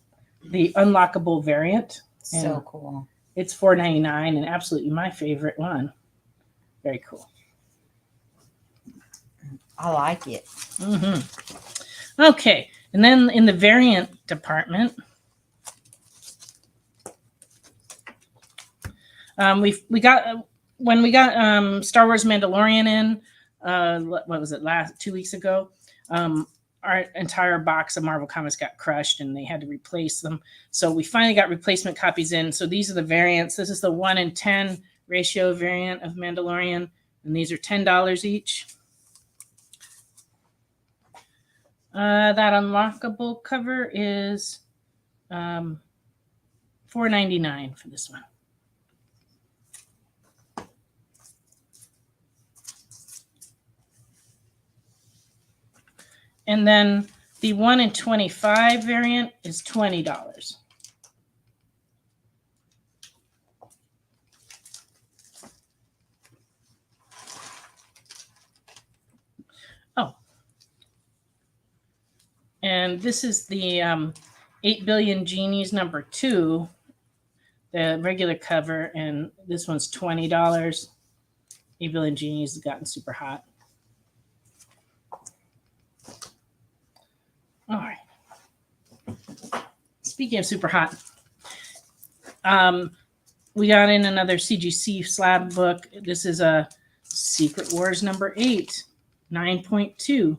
the unlockable variant. So cool. It's $4.99 and absolutely my favorite one. Very cool. I like it. Mm-hmm. Okay, and then in the variant department, we got when we got Star Wars Mandalorian in. What was it? 2 weeks ago. Our entire box of Marvel Comics got crushed, and they had to replace them. So we finally got replacement copies in. So these are the variants. This is the 1 in 10 ratio variant of Mandalorian, and these are $10 each. That unlockable cover is $4.99 for this one. And then the 1 in 25 variant is $20. Oh. And this is the 8 Billion Genies number 2, the regular cover, and this one's $20. 8 Billion Genies has gotten super hot. All right. Speaking of super hot, we got in another CGC slab book. This is a Secret Wars number 8, 9.2.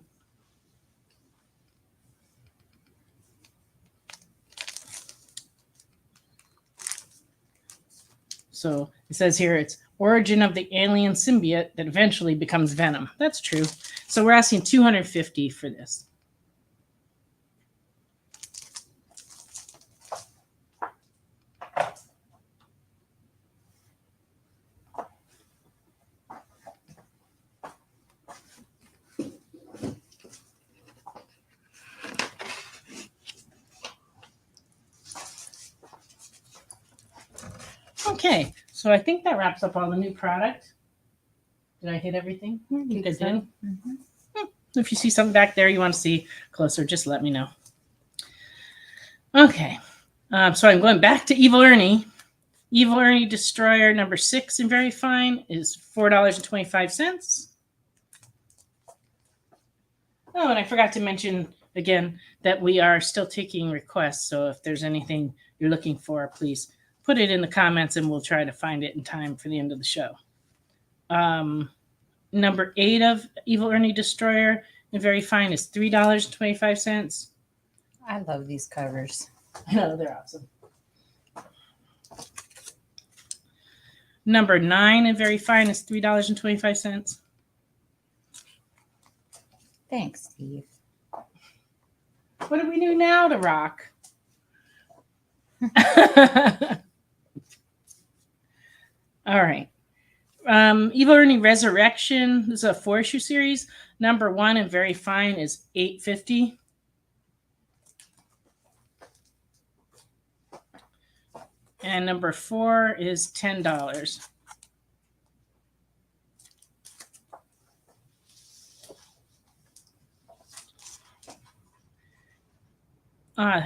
So it says here it's origin of the alien symbiote that eventually becomes Venom. That's true. So we're asking $250 for this. Okay, so I think that wraps up all the new product. Did I hit everything? I think I did. Mm-hmm. If you see something back there you want to see closer, just let me know. Okay, so I'm going back to Evil Ernie. Evil Ernie Destroyer number 6 in very fine is $4.25. Oh, and I forgot to mention again that we are still taking requests. So if there's anything you're looking for, please put it in the comments and we'll try to find it in time for the end of the show. Number 8 of Evil Ernie Destroyer and Very Fine is $3.25. I love these covers. I know, they're awesome. Number 9 and Very Fine is $3.25. Thanks, Steve. What do we do now to rock? All right. Evil Ernie Resurrection. This is a 4-issue series. Number 1 and Very Fine is $8.50. And number 4 is $10.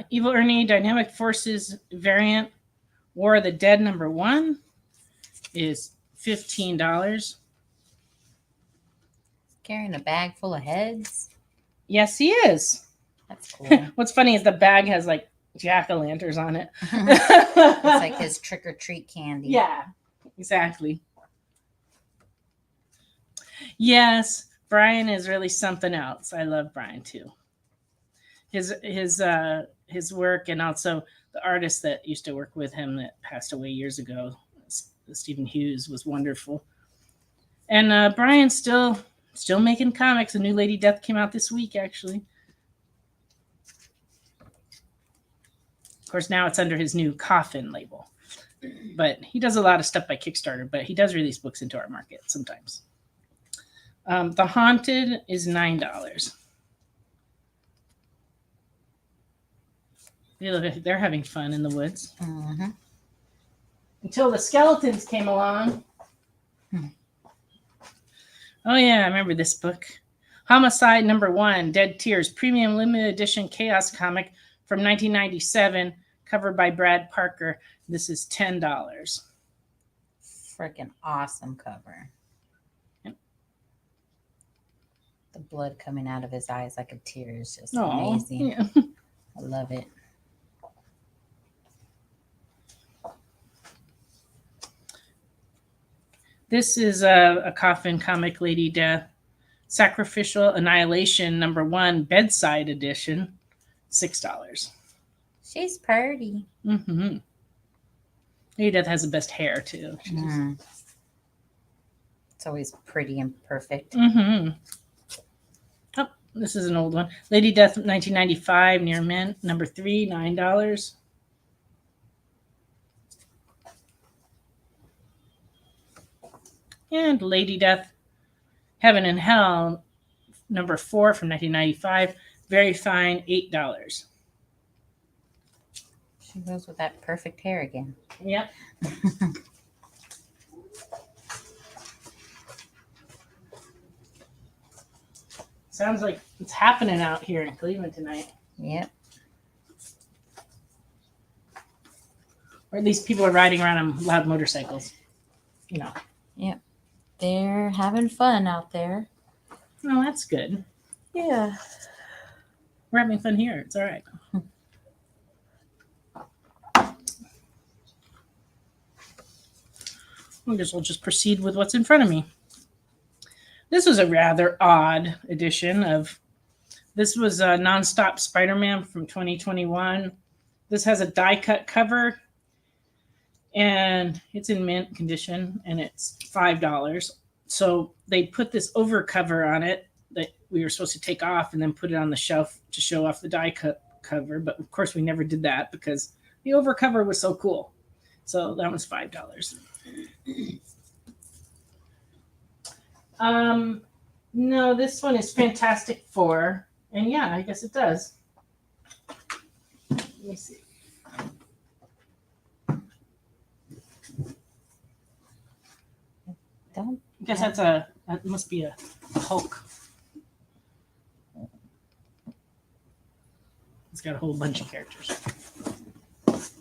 Evil Ernie Dynamic Forces variant War of the Dead number 1 is $15. Carrying a bag full of heads. Yes, he is. That's cool. What's funny is the bag has like jack-o'-lanterns on it. It's like his trick or treat candy. Yeah, exactly. Yes, Brian is really something else. I love Brian too. His work, and also the artist that used to work with him that passed away years ago, Stephen Hughes, was wonderful. And Brian's still making comics. A new Lady Death came out this week, actually. Of course, now it's under his new Coffin label. But he does a lot of stuff by Kickstarter, but he does release books into our market sometimes. The Haunted is $9. They're having fun in the woods. Mm-hmm. Until the skeletons came along. Oh, yeah, I remember this book. Homicide number 1, Dead Tears, premium limited edition chaos comic from 1997, covered by Brad Parker. This is $10. Freaking awesome cover. Yep. The blood coming out of his eyes like a tear is just Aww, amazing. yeah. I love it. This is a Coffin comic, Lady Death. Sacrificial Annihilation number 1, bedside edition, $6. She's pretty. Mm-hmm. Lady Death has the best hair, too. Mm. It's always pretty and perfect. Mm-hmm. Oh, this is an old one. Lady Death 1995, Near Mint, number 3, $9. And Lady Death, Heaven and Hell, number 4 from 1995. Very fine, $8. She goes with that perfect hair again. Yep. Sounds like it's happening out here in Cleveland tonight. Yep. Or at least people are riding around on loud motorcycles. You know. Yep. They're having fun out there. Oh, that's good. Yeah. We're having fun here. It's all right. I guess we'll just proceed with what's in front of me. This was a rather odd edition of. This was a Nonstop Spider-Man from 2021. This has a die-cut cover, and it's in mint condition, and it's $5. So they put this over cover on it that we were supposed to take off and then put it on the shelf to show off the die-cut cover. But of course, we never did that because the over cover was so cool. So that was $5. No, this one is Fantastic Four. And yeah, I guess it does. Let me see. Don't. I guess that must be a Hulk. It's got a whole bunch of characters.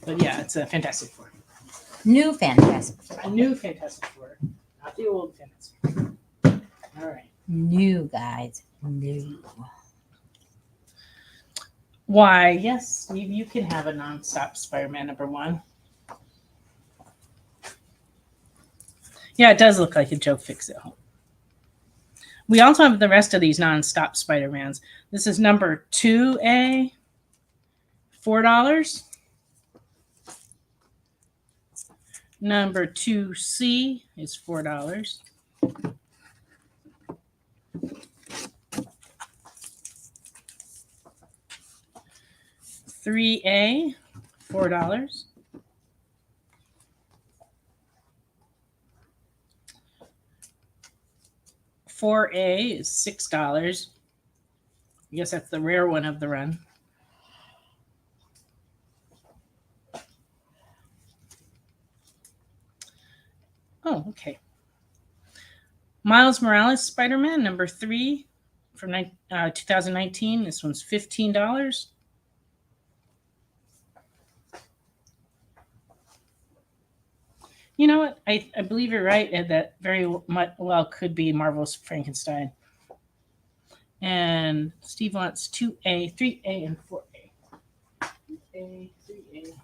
But yeah, it's a Fantastic Four. New Fantastic Four. A new Fantastic Four. Not the old Fantastic Four. All right. New, guys. New. Why, yes, Steve, you can have a Nonstop Spider-Man number 1. Yeah, it does look like a Joe Fix-It home. We also have the rest of these non-stop Spider-Mans. This is number 2A, $4. Number 2C is $4. 3A, $4. 4A is $6. I guess that's the rare one of the run. Oh, okay. Miles Morales Spider-Man, number 3 from 2019. This one's $15. You know what? I believe you're right, Ed, that very well could be Marvel's Frankenstein. And Steve wants 2A, 3A, and 4A. 2A, 3A,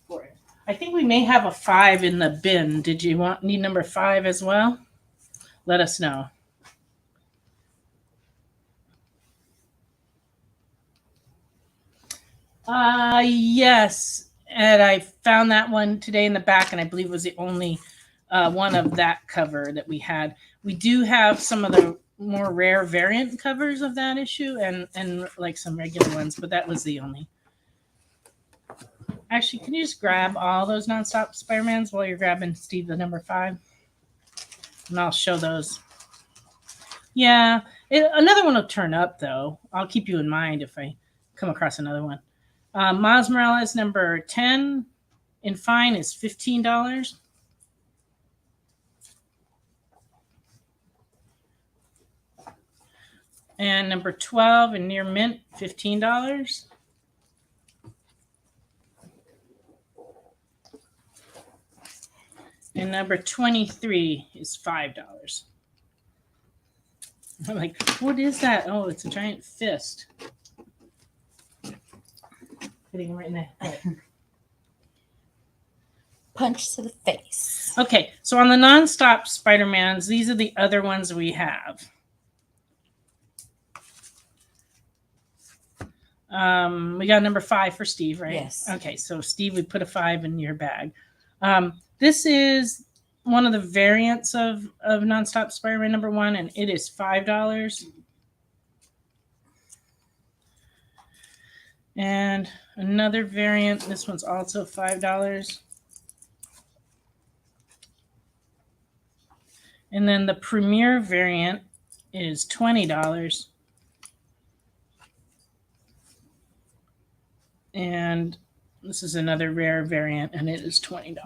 4A. I think we may have a 5 in the bin. Did you need number 5 as well? Let us know. Yes. And I found that one today in the back, and I believe it was the only one of that cover that we had. We do have some of the more rare variant covers of that issue and like some regular ones, but that was the only. Actually, can you just grab all those nonstop Spider-Mans while you're grabbing Steve the number 5? And I'll show those. Yeah, another one will turn up, though. I'll keep you in mind if I come across another one. Miles Morales number 10 in fine is $15. And number 12 in near mint, $15. And number 23 is $5. I'm like, what is that? Oh, it's a giant fist. Hitting him right in the head. Punch to the face. Okay, so on the nonstop Spider-Mans, these are the other ones we have. We got number 5 for Steve, right? Yes. Okay, so Steve, we put a 5 in your bag. This is one of the variants of nonstop Spider-Man number 1, and it is $5. And another variant, this one's also $5. And then the premier variant is $20. And this is another rare variant, and it is $20.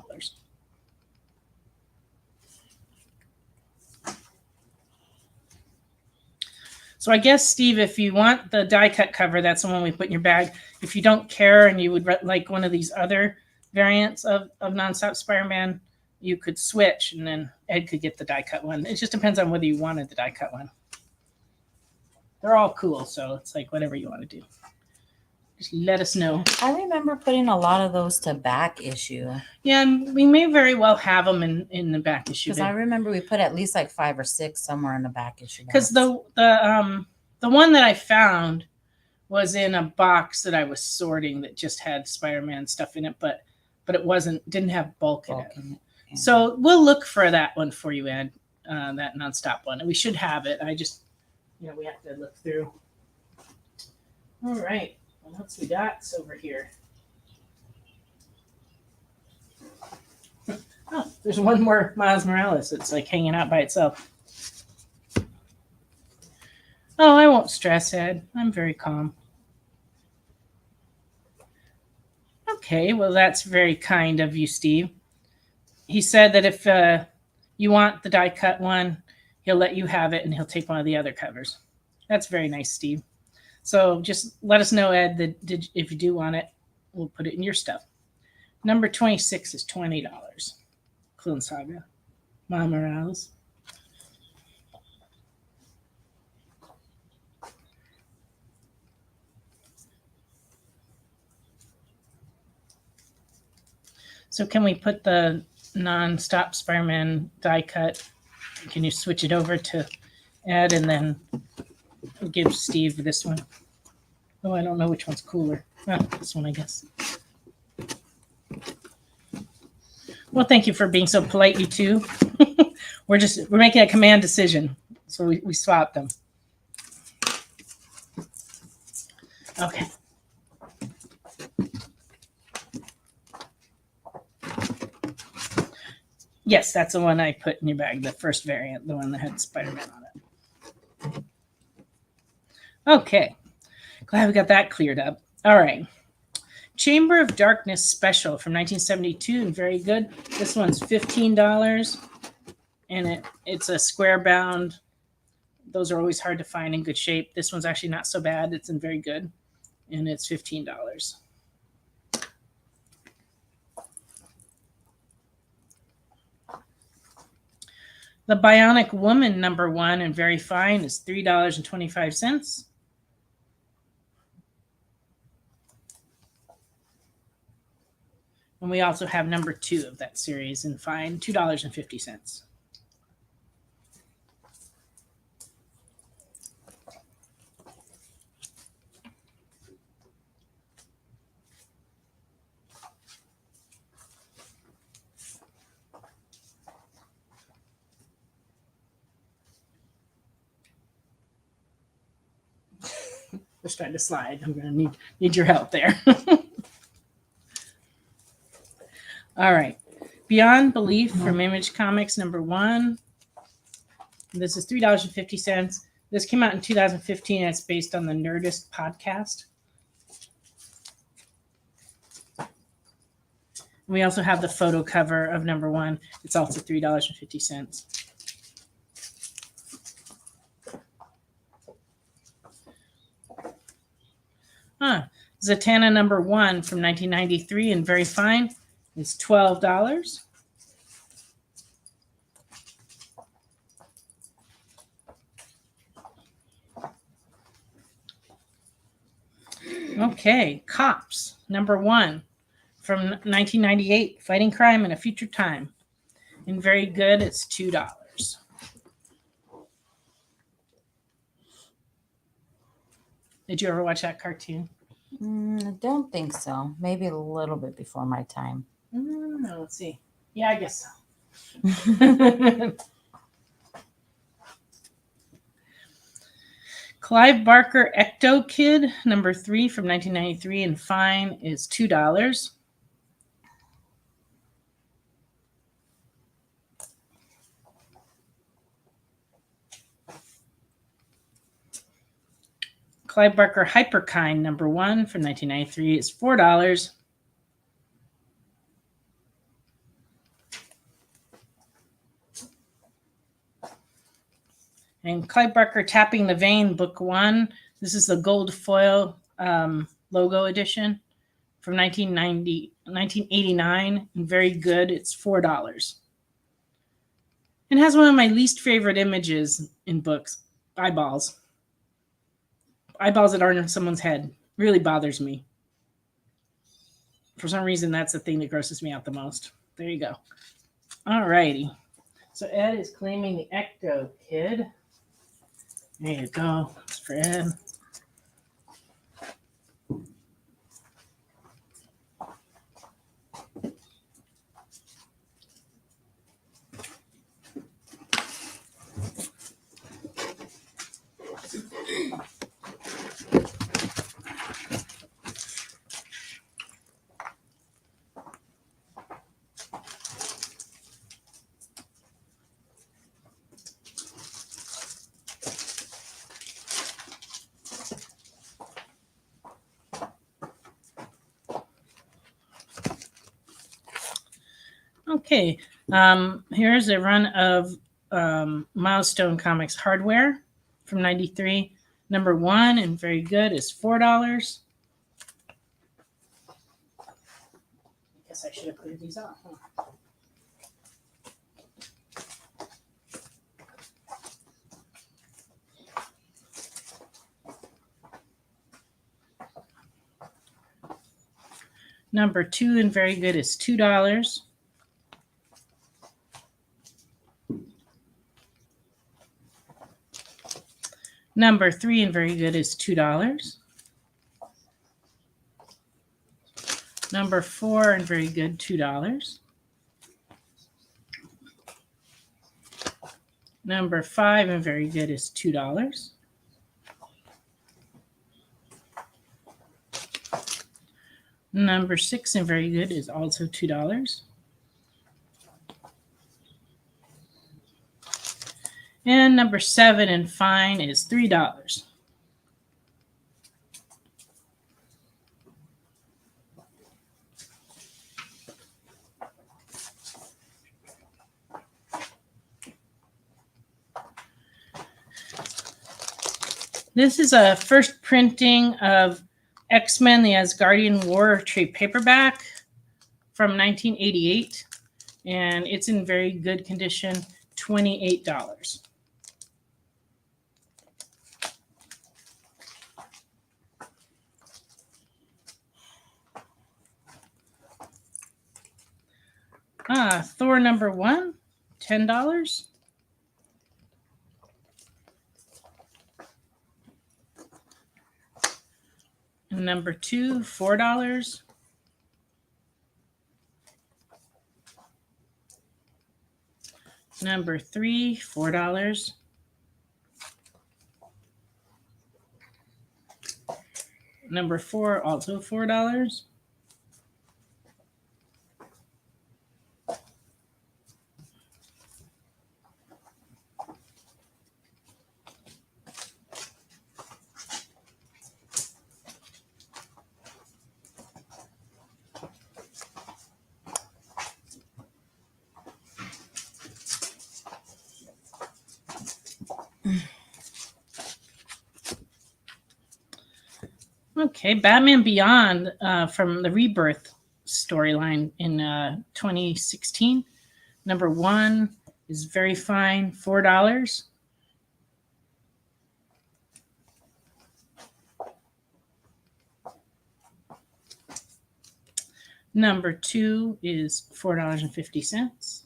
So I guess, Steve, if you want the die cut cover, that's the one we put in your bag. If you don't care and you would like one of these other variants of nonstop Spider-Man, you could switch, and then Ed could get the die cut one. It just depends on whether you wanted the die cut one. They're all cool, so it's like whatever you want to do. Just let us know. I remember putting a lot of those to back issue. Yeah, we may very well have them in the back issue. Because I remember we put at least like 5 or 6 somewhere in the back issue. Because the one that I found was in a box that I was sorting that just had Spider-Man stuff in it, but it didn't have bulk in it. Yeah. So we'll look for that one for you, Ed. That nonstop one. And we should have it. I just, we have to look through. All right. What else we got over here? Oh, there's one more Miles Morales. It's like hanging out by itself. Oh, I won't stress, Ed. I'm very calm. Okay, well, that's very kind of you, Steve. He said that if you want the die cut one, he'll let you have it and he'll take one of the other covers. That's very nice, Steve. So just let us know, Ed, that if you do want it, we'll put it in your stuff. Number 26 is $20. Clone Saga. Miles Morales. So can we put the non-stop Spider-Man die cut? Can you switch it over to Ed, and then I'll give Steve this one. Oh, I don't know which one's cooler. Oh, this one, I guess. Well, thank you for being so polite, you two. we're making a command decision, so we swapped them. Okay. Yes, that's the one I put in your bag, the first variant, the one that had Spider-Man on it. Okay. Glad we got that cleared up. All right. Chamber of Darkness Special from 1972, and very good. This one's $15, and it's a square bound. Those are always hard to find in good shape. This one's actually not so bad. It's in very good, and it's $15. The Bionic Woman #1 and very fine is $3.25. And we also have #2 of that series in fine, $2.50. Just trying to slide. I'm going to need your help there. All right. Beyond Belief from Image Comics #1. This is $3.50. This came out in 2015. It's based on the Nerdist podcast. We also have the photo cover of #1. It's also $3.50. Zatanna #1 from 1993 and very fine is $12. Okay, Cops #1 from 1998, Fighting Crime in a Future Time. And very good, it's $2. Did you ever watch that cartoon? I don't think so. Maybe a little bit before my time. No, let's see. Yeah, I guess so. Clive Barker Ecto Kid #3 from 1993 and fine is $2. Clive Barker Hyperkind #1 from 1993 is $4. And Clive Barker Tapping the Vein Book 1. This is the gold foil logo edition from 1989. And very good. It's $4. It has one of my least favorite images in books. Eyeballs. Eyeballs that aren't in someone's head. Really bothers me. For some reason, that's the thing that grosses me out the most. There you go. All righty. So Ed is claiming the Ecto Kid. There you go. That's for Ed. Okay, here's a run of Milestone Comics hardware from 93. #1 and very good is $4. I guess I should have cleared these off. Huh? #2 and very good is $2. Number 3 and very good is $2. Number 4 and very good, $2. Number 5 and very good is $2. Number 6 and very good is also $2. And number 7 and fine is $3. This is a first printing of X-Men, the Asgardian War trade paperback from 1988. And it's in very good condition, $28. Thor number 1, $10. Number 2, $4. Number 3, $4. Number 4, also $4. Okay, Batman Beyond from the Rebirth storyline in 2016. Number 1 is very fine, $4. Number 2 is $4.50.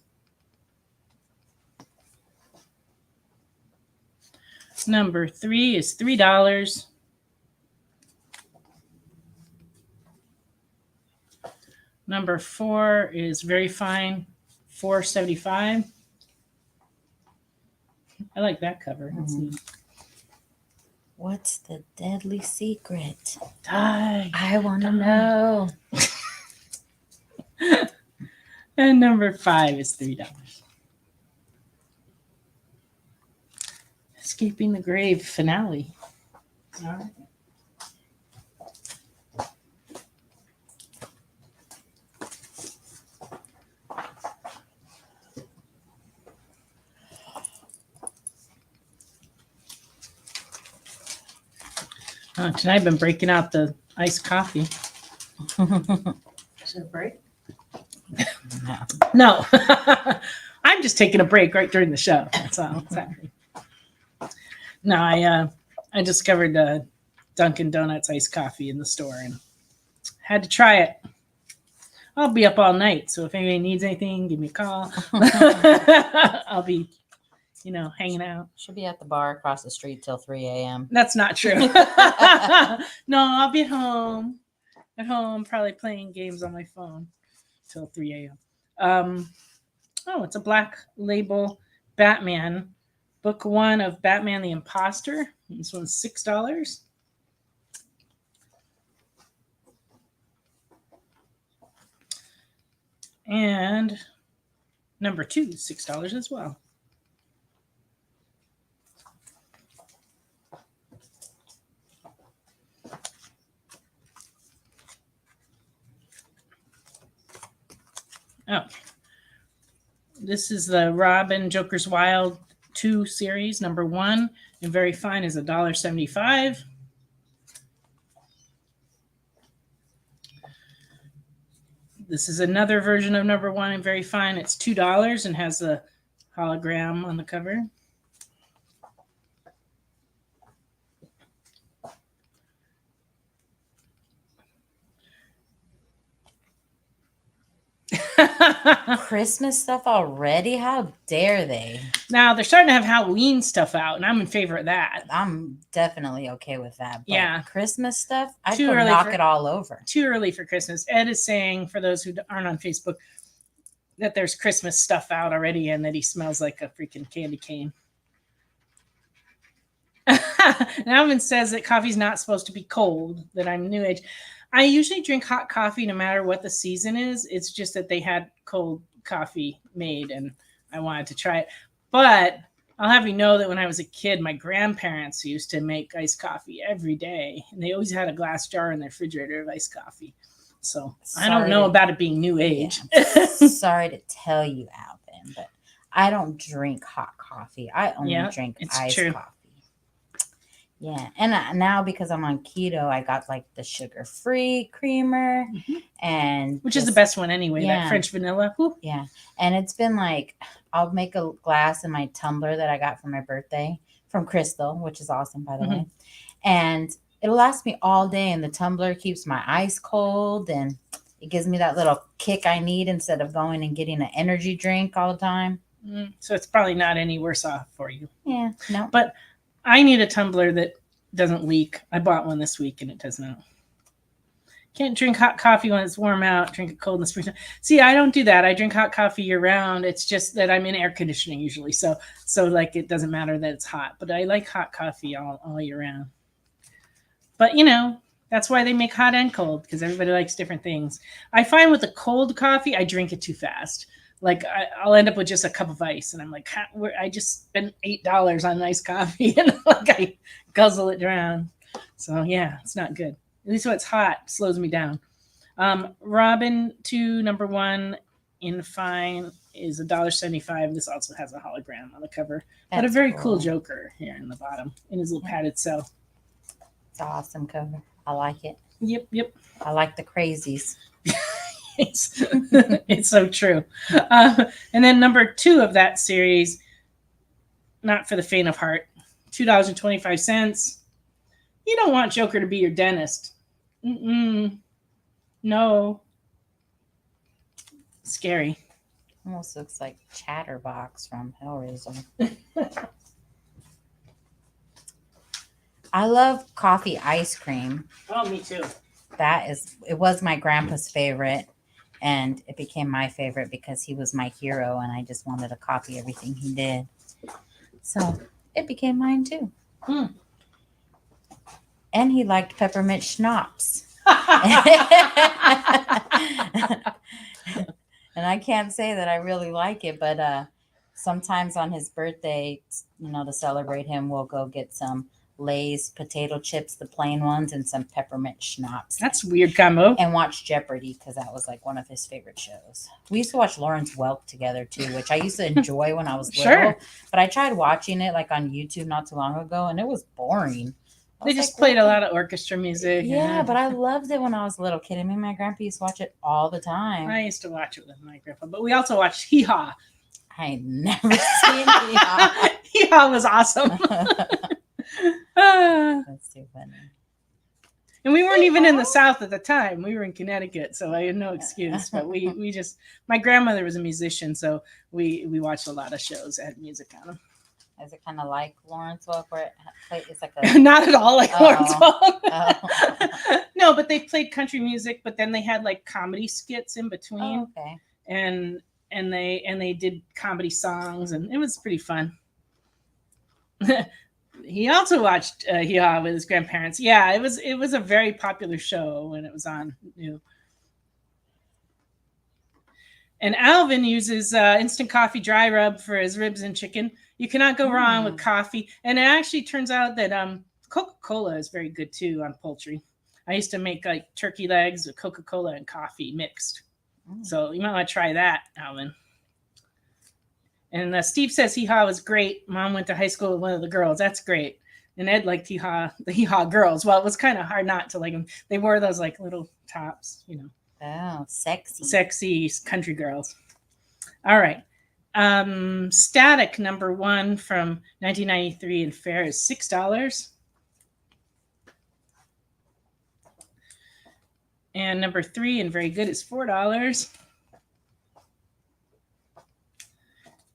Number 3 is $3. Number 4 is very fine, $4.75. I like that cover. Let's see. What's the deadly secret? Die. I want to know. And number 5 is $3. Escaping the Grave finale. All right. Tonight I've been breaking out the iced coffee. Is it a break? No. I'm just taking a break right during the show. That's all. That's happening. No, I discovered Dunkin' Donuts iced coffee in the store and had to try it. I'll be up all night, so if anybody needs anything, give me a call. I'll be, hanging out. Should be at the bar across the street till 3 a.m. That's not true. No, I'll be at home. At home, probably playing games on my phone till 3 a.m. It's a Black Label Batman. Book 1 of Batman the Imposter. This one's $6. And number 2 is $6 as well. Oh, this is the Robin Joker's Wild 2 series. Number 1 and very fine is $1.75. This is another version of number 1 and very fine. It's $2 and has a hologram on the cover. Christmas stuff already? How dare they? Now they're starting to have Halloween stuff out, and I'm in favor of that. I'm definitely okay with that. But Yeah. Christmas stuff, I'd Too go early knock for- it all over. Too early for Christmas. Ed is saying, for those who aren't on Facebook, that there's Christmas stuff out already and that he smells like a freaking candy cane. And Alvin says that coffee's not supposed to be cold, that I'm new age. I usually drink hot coffee no matter what the season is. It's just that they had cold coffee made and I wanted to try it. But I'll have you know that when I was a kid, my grandparents used to make iced coffee every day. And they always had a glass jar in their refrigerator of iced coffee. So I don't know about it being new age. Yeah, sorry to tell you, Alvin, but I don't drink hot coffee. I only drink iced coffee. Yeah, and now because I'm on keto, I got like the sugar-free creamer, and which is the best one anyway. Yeah. That French vanilla. Whew. Yeah, and it's been like I'll make a glass in my tumbler that I got for my birthday from Crystal, which is awesome, by the way, and it'll last me all day. And the tumbler keeps my ice cold, and it gives me that little kick I need instead of going and getting an energy drink all the time. So it's probably not any worse off for you. Yeah, no, but I need a tumbler that doesn't leak. I bought one this week and it does not. Can't drink hot coffee when it's warm out. Drink it cold in the springtime. See, I don't do that. I drink hot coffee year round. It's just that I'm in air conditioning usually. So like it doesn't matter that it's hot. But I like hot coffee all year round. But that's why they make hot and cold, because everybody likes different things. I find with the cold coffee, I drink it too fast. Like I'll end up with just a cup of ice, and I'm like, I just spent $8 on iced coffee, and like I guzzle it down. So yeah, it's not good. At least when it's hot, it slows me down. Robin 2 #1 in fine is $1.75. This also has a hologram on the cover, but a very cool Joker here in the bottom in his little padded cell. It's an awesome cover. I like it. Yep. I like the crazies. It's so true. And then #2 of that series, not for the faint of heart, $2.25. You don't want Joker to be your dentist. No. Scary. Almost looks like Chatterbox from Hellraiser. I love coffee ice cream. Oh, me too. It was my grandpa's favorite, and it became my favorite because he was my hero and I just wanted to copy everything he did. So it became mine too. And he liked peppermint schnapps. And I can't say that I really like it, but sometimes on his birthday, to celebrate him, we'll go get some Lay's potato chips, the plain ones, and some peppermint schnapps. That's a weird combo. And watch Jeopardy, because that was like one of his favorite shows. We used to watch Lawrence Welk together too, which I used to enjoy when I was little. But I tried watching it like on YouTube not too long ago, and it was boring. They just played a lot of orchestra music. Yeah, but I loved it when I was a little kid. Me and my grandpa used to watch it all the time. I used to watch it with my grandpa, but we also watched Hee Haw. I never seen Hee Haw. Hee Haw was awesome. That's too funny. And we weren't even in the South at the time. We were in Connecticut, so I had no excuse. But we just, my grandmother was a musician, so we watched a lot of shows that had music on them. Is it kind of like Lawrence Welk, where it's like a not at all like Lawrence Welk? Oh. No, but they played country music, but then they had like comedy skits in between. Oh, okay. And they did comedy songs, and it was pretty fun. He also watched Hee Haw with his grandparents. Yeah, it was a very popular show when it was on. And Alvin uses instant coffee dry rub for his ribs and chicken. You cannot go wrong with coffee. And it actually turns out that Coca-Cola is very good too on poultry. I used to make like turkey legs with Coca-Cola and coffee mixed. So you might want to try that, Alvin. And Steve says Hee Haw was great. Mom went to high school with one of the girls. That's great. And Ed liked the Hee Haw girls. Well, it was kind of hard not to like them. They wore those like little tops, Oh, sexy. Sexy country girls. All right. Static #1 from 1993 in fair is $6. And #3 and very good is $4.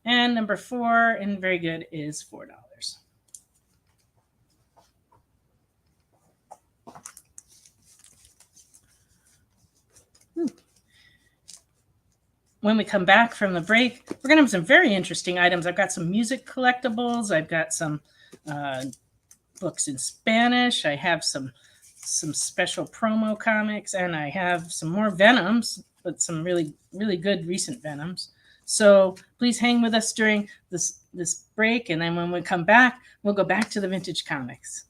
And number 4, and very good, is $4. When we come back from the break, we're going to have some very interesting items. I've got some music collectibles. I've got some books in Spanish. I have some special promo comics, and I have some more Venoms, but some really, really good recent Venoms. So please hang with us during this break, and then when we come back, we'll go back to the vintage comics.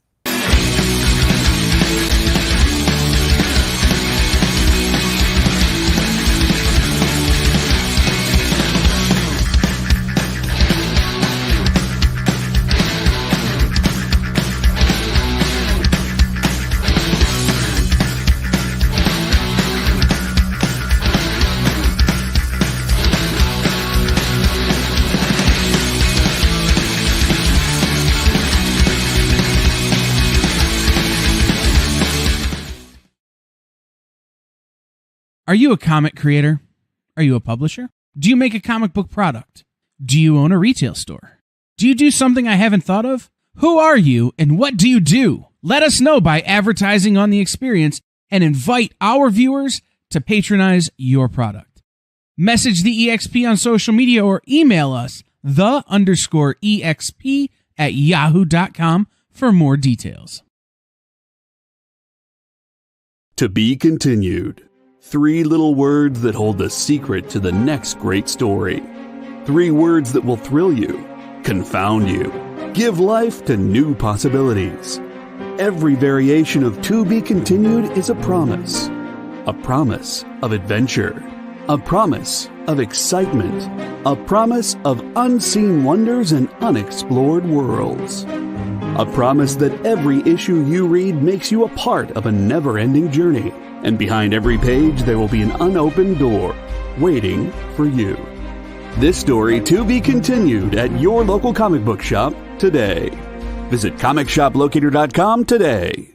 Are you a comic creator? Are you a publisher? Do you make a comic book product? Do you own a retail store? Do you do something I haven't thought of? Who are you and what do you do? Let us know by advertising on the experience and invite our viewers to patronize your product. Message the EXP on social media or email us the_EXP@yahoo.com for more details. To be continued. 3 little words that hold the secret to the next great story. 3 words that will thrill you, confound you, give life to new possibilities. Every variation of To Be Continued is a promise of adventure, a promise of excitement, a promise of unseen wonders and unexplored worlds. A promise that every issue you read makes you a part of a never-ending journey. And behind every page, there will be an unopened door waiting for you. This story to be continued at your local comic book shop today. Visit comicshoplocator.com today.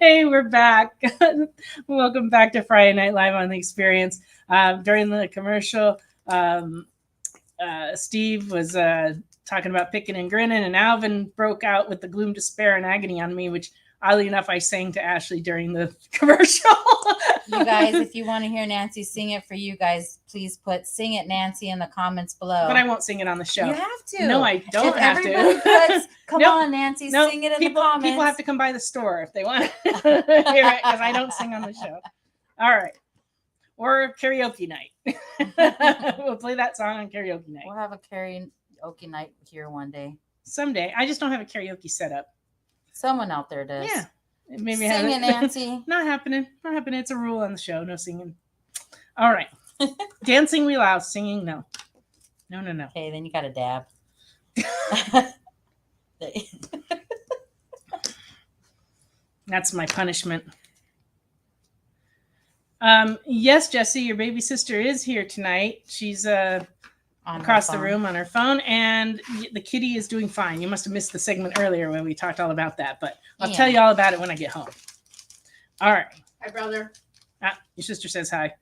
Hey, we're back. Welcome back to Friday Night Live on the Experience. During the commercial, Steve was talking about picking and grinning, and Alvin broke out with the gloom, despair, and agony on me, which oddly enough, I sang to Ashley during the commercial. You guys, if you want to hear Nancy sing it for you guys, please put "Sing It, Nancy" in the comments below. But I won't sing it on the show. You have to. No, I don't if have everybody to. Puts, come Nope. on, Nancy, Nope. sing it in people, the comments. People have to come by the store if they want to hear it, because I don't sing on the show. All right. Or karaoke night. We'll play that song on karaoke night. We'll have a karaoke night here one day. Someday. I just don't have a karaoke set up. Someone out there does. Yeah. Maybe Sing it, Nancy. Not happening. Not happening. It's a rule on the show. No singing. All right. Dancing we allow. Singing, no. No. Okay, then you got to dab. That's my punishment. Yes, Jesse, your baby sister is here tonight. She's across the room on her phone, and the kitty is doing fine. You must have missed the segment earlier when we talked all about that, but I'll tell you all about it when I get home. All right. Hi, brother. Your sister says hi.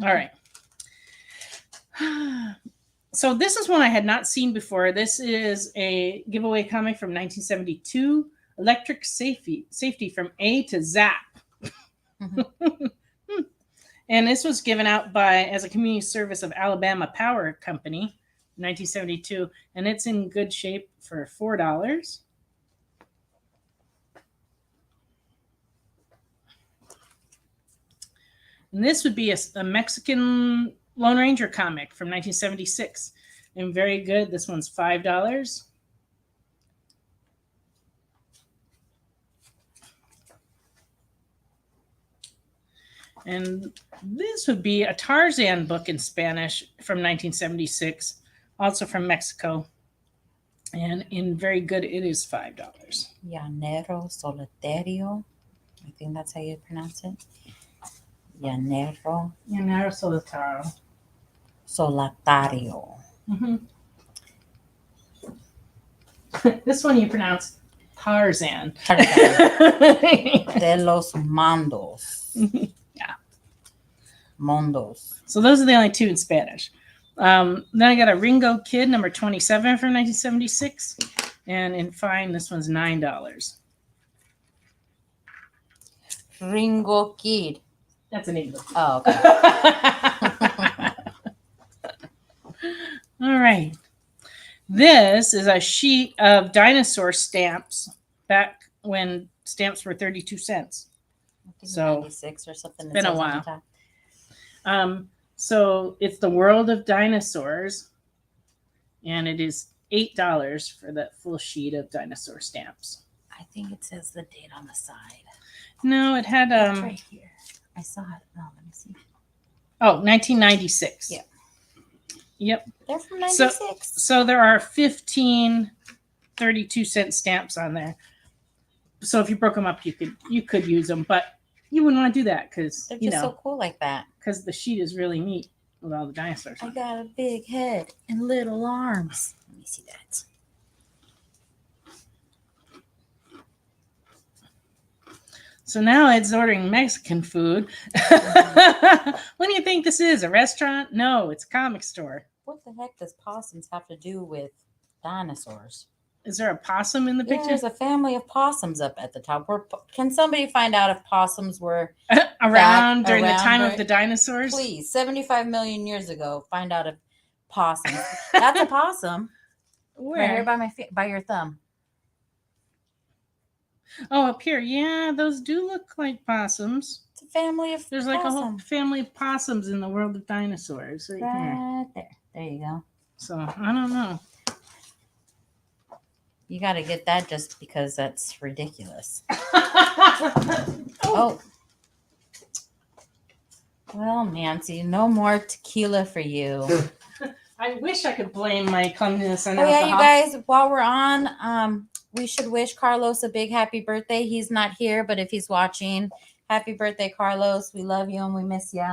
All right. So this is one I had not seen before. This is a giveaway comic from 1972, Electric Safety from A to Zap. And this was given out by as a community service of Alabama Power Company in 1972, and it's in good shape for $4. And this would be a Mexican Lone Ranger comic from 1976. And very good. This one's $5. And this would be a Tarzan book in Spanish from 1976, also from Mexico. And in very good, it is $5. Llanero Solitario. I think that's how you pronounce it. Llanero Llanero Solitario. Solitario. Mm-hmm. This one you pronounce Tarzan. De los Mandos. Yeah. Mondos. So those are the only two in Spanish. Then I got a Ringo Kid, number 27 from 1976. And in fine, this one's $9. Ringo Kid. That's an English. Oh, okay. All right. This is a sheet of dinosaur stamps back when stamps were 32 cents. I think So, 96 or something. it's been a while. So it's the world of dinosaurs, and it is $8 for that full sheet of dinosaur stamps. I think it says the date on the side. No, it had It's right here. I saw it. Oh, let me see. 1996. Yeah. Yep. They're from 96. So there are 15 32-cent stamps on there. So if you broke them up, you could use them, but you wouldn't want to do that because They're just so cool like that. because the sheet is really neat with all the dinosaurs. I got a big head and little arms. Let me see that. So now it's ordering Mexican food. What do you think this is? A restaurant? No, it's a comic store. What the heck does possums have to do with dinosaurs? Is there a possum in the Yeah, picture? there's a family of possums up at the top. Can somebody find out if possums were around during the time of during- the dinosaurs? please 75 million years ago? Find out if possums. That's a possum. Where? Right here by my by your thumb. Oh, up here. Yeah, those do look like possums. It's a family of There's like a whole possum. family of possums in the world of dinosaurs right here. Right there. There you go. So I don't know. You got to get that just because that's ridiculous. Oh. Oh. Well, Nancy, no more tequila for you. I wish I could blame my clumsiness on Oh yeah, alcohol. you guys, while we're on, we should wish Carlos a big happy birthday. He's not here, but if he's watching, happy birthday, Carlos. We love you and we miss you.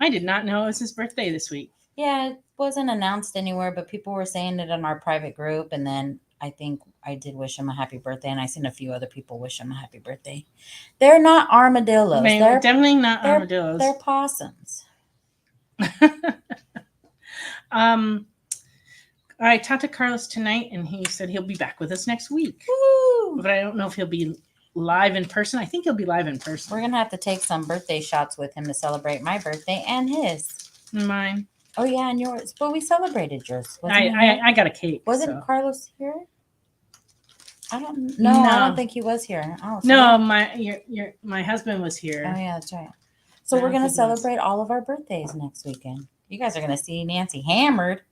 I did not know it was his birthday this week. Yeah, it wasn't announced anywhere, but people were saying it in our private group, and then I think I did wish him a happy birthday, and I seen a few other people wish him a happy birthday. They're not armadillos. Maybe, They're definitely not armadillos. They're possums. I talked to Carlos tonight, and he said he'll be back with us next week. Woo! But I don't know if he'll be live in person. I think he'll be live in person. We're gonna have to take some birthday shots with him to celebrate my birthday and his. Mine. Oh yeah, and yours. But we celebrated yours. Wasn't he here? I got a cake. Wasn't so. Carlos here? I don't know. I don't think he was here. Oh, so No, yeah. my husband was here. Oh yeah, that's right. So Yeah, we're gonna he was. celebrate all of our birthdays next weekend. You guys are gonna see Nancy hammered.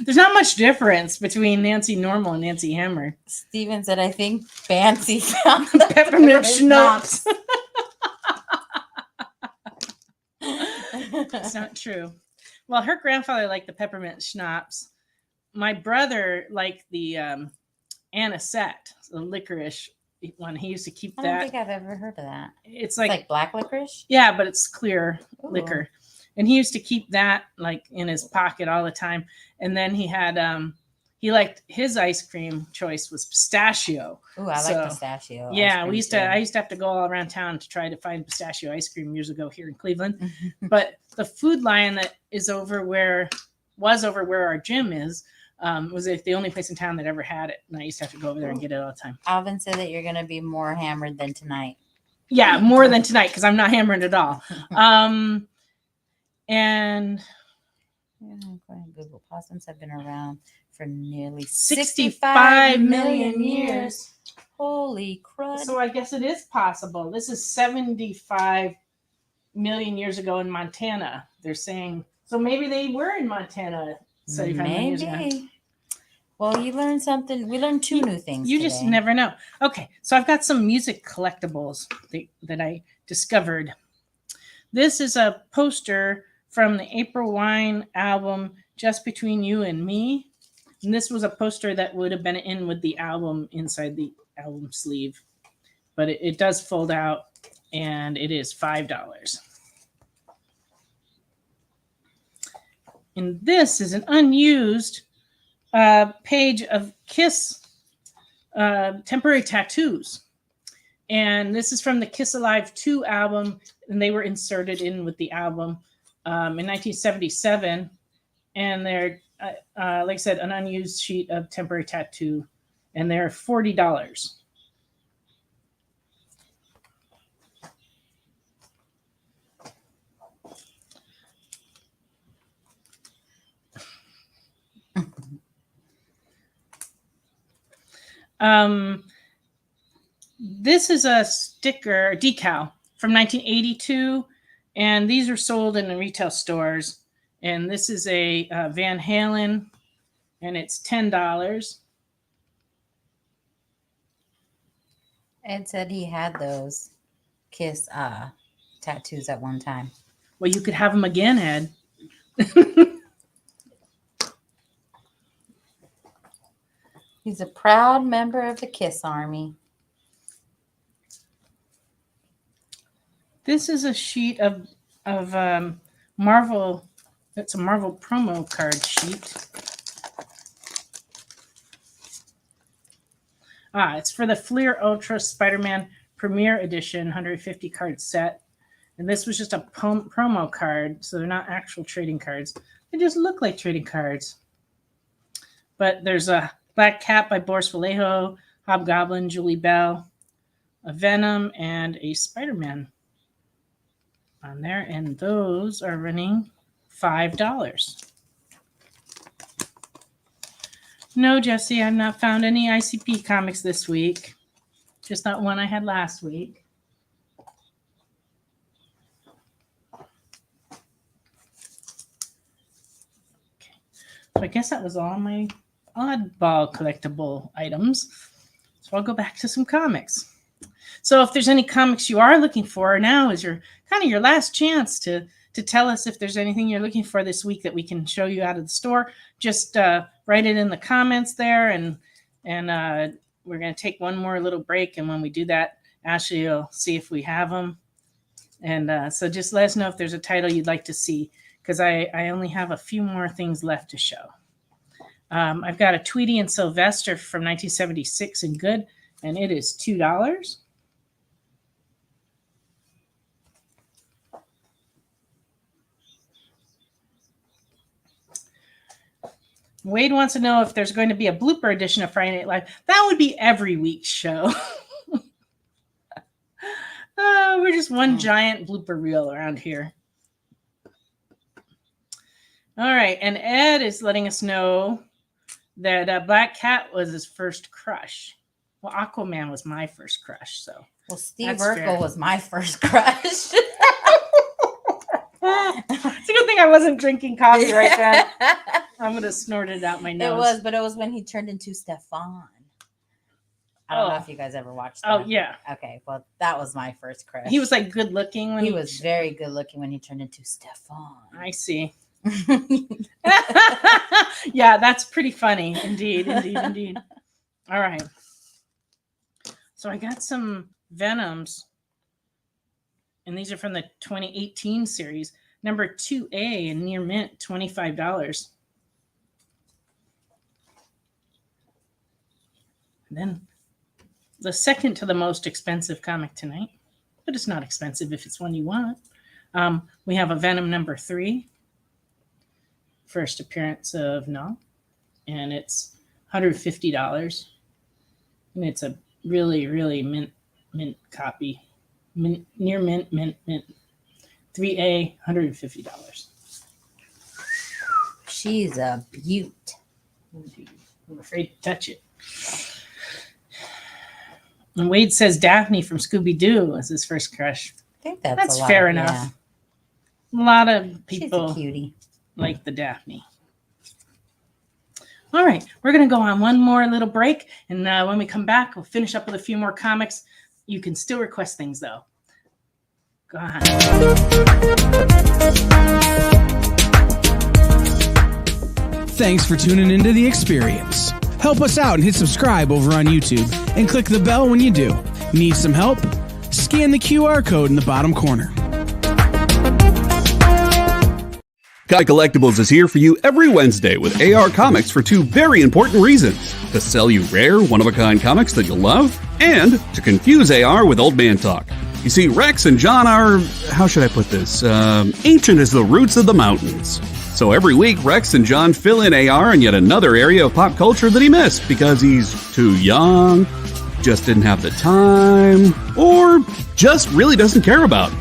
There's not much difference between Nancy Normal and Nancy Hammer. Steven said, "I think Fancy found the Peppermint schnapps. It's not true. Well, her grandfather liked the peppermint schnapps. My brother liked the anisette, the licorice one. He used to keep I don't that. think I've ever heard of that. It's It's like, like black licorice. yeah, but it's clear Ooh. liquor. And he used to keep that like in his pocket all the time. And then he had he liked his ice cream choice was pistachio. Ooh, I So, like pistachio. ice Yeah, cream, I used to have to go all around town to try to find pistachio ice cream years ago here in Cleveland. too. But the Food Lion that is over where our gym is was like the only place in town that ever had it. And I used to have to go over there and get it all the time. Alvin said that you're gonna be more hammered than tonight. Yeah, more than tonight because I'm not hammering at all. And Google, possums have been around for nearly 65 million years. Holy crud. So I guess it is possible. This is 75 million years ago in Montana. They're saying, so maybe they were in Montana 75 million years ago. Maybe. Well, you learned something. We learned two new things You today. just never know. Okay, so I've got some music collectibles that I discovered. This is a poster from the April Wine album, Just Between You and Me. And this was a poster that would have been in with the album inside the album sleeve. But it does fold out, and it is $5. And this is an unused page of Kiss temporary tattoos. And this is from the Kiss Alive 2 album, and they were inserted in with the album in 1977. And they're, like I said, an unused sheet of temporary tattoo, and they're $40. This is a decal from 1982, and these are sold in the retail stores. And this is a Van Halen, and it's $10. Ed said he had those Kiss tattoos at one time. Well, you could have them again, Ed. He's a proud member of the Kiss Army. This is a sheet of Marvel. It's a Marvel promo card sheet. It's for the Fleer Ultra Spider-Man Premier Edition 150 card set. And this was just a promo card, so they're not actual trading cards. They just look like trading cards. But there's a Black Cat by Boris Vallejo, Hobgoblin, Julie Bell, a Venom, and a Spider-Man on there. And those are running $5. No, Jesse, I've not found any ICP comics this week. Just that one I had last week. Okay. So I guess that was all my oddball collectible items. So I'll go back to some comics. So if there's any comics you are looking for, now is your kind of your last chance to tell us if there's anything you're looking for this week that we can show you out of the store. Just write it in the comments there, and we're going to take one more little break. And when we do that, Ashley will see if we have them. And so just let us know if there's a title you'd like to see, because I only have a few more things left to show. I've got a Tweety and Sylvester from 1976 in good, and it is $2. Wade wants to know if there's going to be a blooper edition of Friday Night Live. That would be every week's show. We're just one giant blooper reel around here. All right, and Ed is letting us know that Black Cat was his first crush. Well, Aquaman was my first crush, so. Well, Steve Urkel was my first crush. It's a good thing I wasn't drinking coffee right then. I would have snorted out my nose. It was when he turned into Stefan. I don't know if you guys ever watched that. Oh, yeah. Okay, well, that was my first crush. He was like good looking when he was very good looking when he turned into Stefan. I see. Yeah, that's pretty funny. Indeed. All right. So I got some Venoms, and these are from the 2018 series. Number 2A in near mint, $25. And then the second to the most expensive comic tonight, but it's not expensive if it's one you want. We have a Venom number 3, first appearance of Null, and it's $150. And it's a really, really mint copy. Near mint. 3A, $150. She's a beaut. I'm afraid to touch it. And Wade says Daphne from Scooby-Doo was his first crush. I think that's That's a lot, fair yeah. enough. A lot of She's a people cutie. like the Daphne. All right, we're going to go on one more little break. And when we come back, we'll finish up with a few more comics. You can still request things, though. Go on. Thanks for tuning into The Experience. Help us out and hit subscribe over on YouTube and click the bell when you do. Need some help? Scan the QR code in the bottom corner. Collectables is here for you every Wednesday with AR Comics for two very important reasons. To sell you rare, one-of-a-kind comics that you'll love, and to confuse AR with old man talk. You see, Rex and John are, how should I put this, ancient as the roots of the mountains. So every week, Rex and John fill in AR in yet another area of pop culture that he missed because he's too young, just didn't have the time, or just really doesn't care about.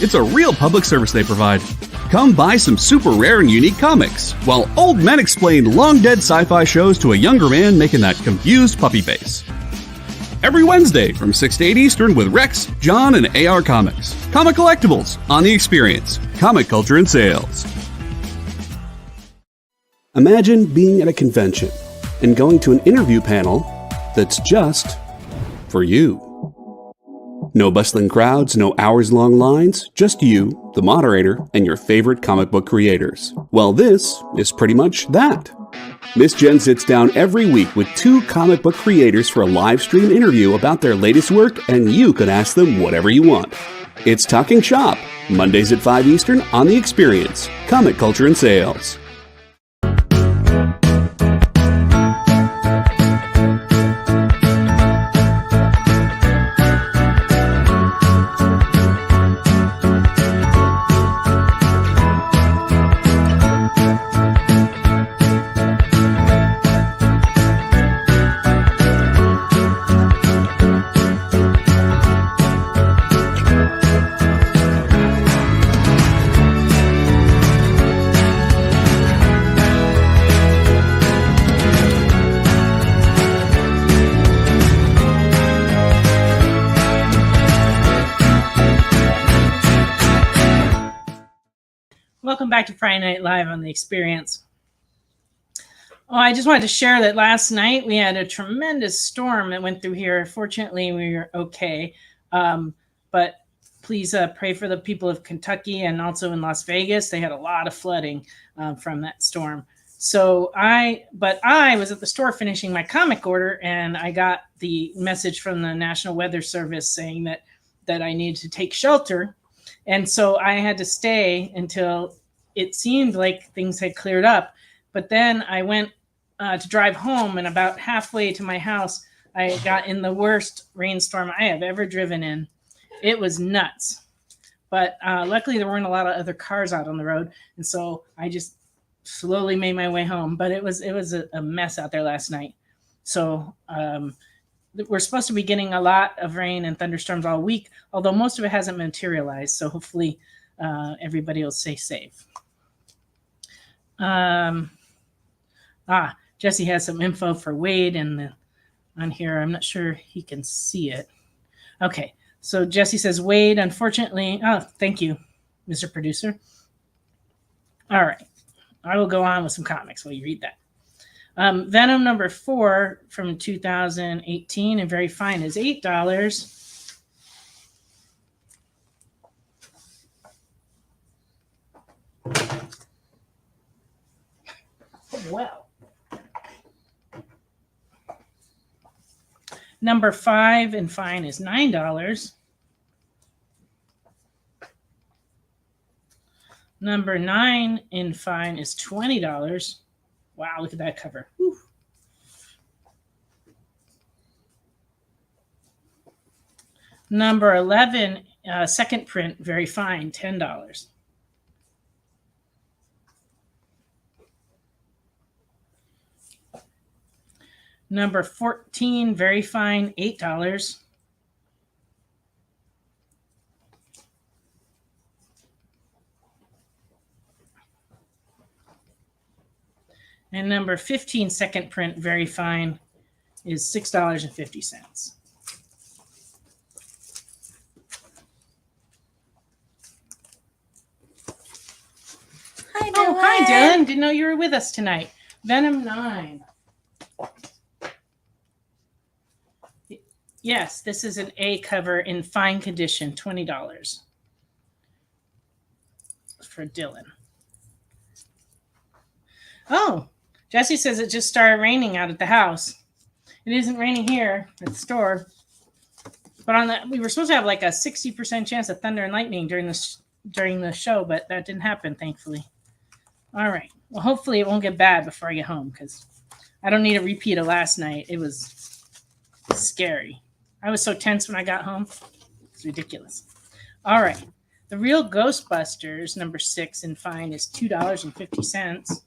It's a real public service they provide. Come buy some super rare and unique comics, while old men explain long-dead sci-fi shows to a younger man making that confused puppy face. Every Wednesday from 6 to 8 Eastern with Rex, John, and AR Comics. Comic Collectables on The Experience. Comic culture and sales. Imagine being at a convention and going to an interview panel that's just for you. No bustling crowds, no hours-long lines, just you, the moderator, and your favorite comic book creators. Well, this is pretty much that. Miss Jen sits down every week with two comic book creators for a live stream interview about their latest work, and you can ask them whatever you want. It's Talking Shop, Mondays at 5 Eastern on The Experience, Comic Culture and Sales. Welcome back to Friday Night Live on The Experience. Oh, I just wanted to share that last night we had a tremendous storm that went through here. Fortunately, we were okay. But please pray for the people of Kentucky and also in Las Vegas. They had a lot of flooding from that storm. So I was at the store finishing my comic order, and I got the message from the National Weather Service saying that I needed to take shelter. And so I had to stay until it seemed like things had cleared up. But then I went to drive home, and about halfway to my house, I got in the worst rainstorm I have ever driven in. It was nuts. But luckily there weren't a lot of other cars out on the road. And so I just slowly made my way home. But it was a mess out there last night. So we're supposed to be getting a lot of rain and thunderstorms all week, although most of it hasn't materialized. So hopefully everybody will stay safe. Jesse has some info for Wade on here. I'm not sure he can see it. Okay, so Jesse says, Wade, unfortunately, thank you, Mr. Producer. All right, I will go on with some comics while you read that. Venom number 4 from 2018 and very fine is $8. Well, number 5 and fine is $9. Number 9 in fine is $20. Wow, look at that cover. Whew. Number 11, second print, very fine, $10. Number 14, very fine, $8. And number 15, second print, very fine, is $6.50. Hi, Dylan. Oh, hi, Dylan. Didn't know you were with us tonight. Venom 9. Yes, this is an A cover in fine condition, $20 for Dylan. Oh, Jesse says it just started raining out at the house. It isn't raining here at the store, but we were supposed to have like a 60% chance of thunder and lightning during the show, but that didn't happen, thankfully. All right. Well, hopefully it won't get bad before I get home because I don't need a repeat of last night. It was scary. I was so tense when I got home. It's ridiculous. All right. The Real Ghostbusters, number 6 in fine, is $2.50.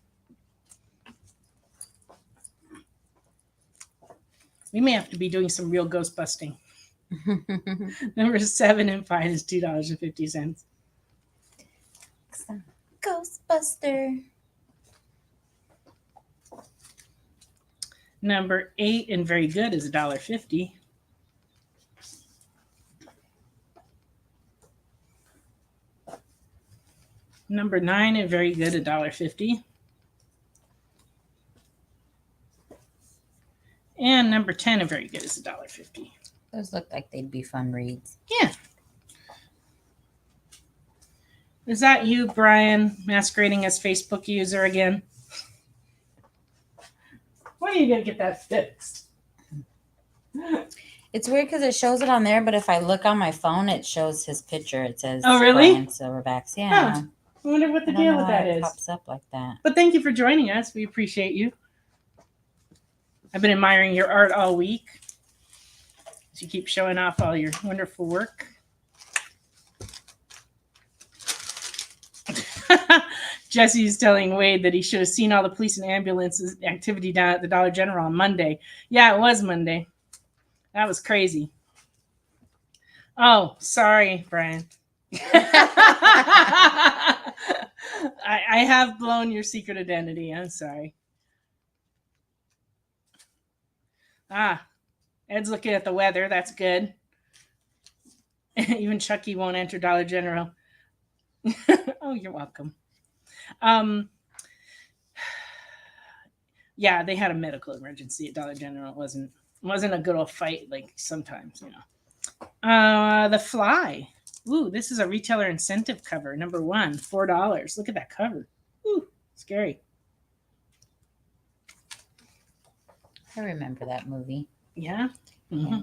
We may have to be doing some real ghost busting. Number 7 in fine is $2.50. Ghostbuster. Number 8 and very good is $1.50. Number 9 and very good, $1.50. And number 10 and very good is $1.50. Those look like they'd be fun reads. Yeah. Is that you, Brian, masquerading as Facebook user again? When are you going to get that fixed? It's weird because it shows it on there, but if I look on my phone, it shows his picture. It says, Oh, really? Brian Silverbacks. Yeah. Huh. I wonder what the I don't deal know with why that it is. pops up like that. But thank you for joining us. We appreciate you. I've been admiring your art all week. As you keep showing off all your wonderful work. Jesse's telling Wade that he should have seen all the police and ambulances activity down at the Dollar General on Monday. Yeah, it was Monday. That was crazy. Oh, sorry, Brian. I have blown your secret identity. I'm sorry. Ed's looking at the weather. That's good. Even Chucky won't enter Dollar General. Oh, you're welcome. Yeah, they had a medical emergency at Dollar General. It wasn't a good old fight like sometimes, you know. The Fly. Ooh, this is a retailer incentive cover. Number 1, $4. Look at that cover. Ooh, scary. I remember that movie. Yeah. Mm-hmm.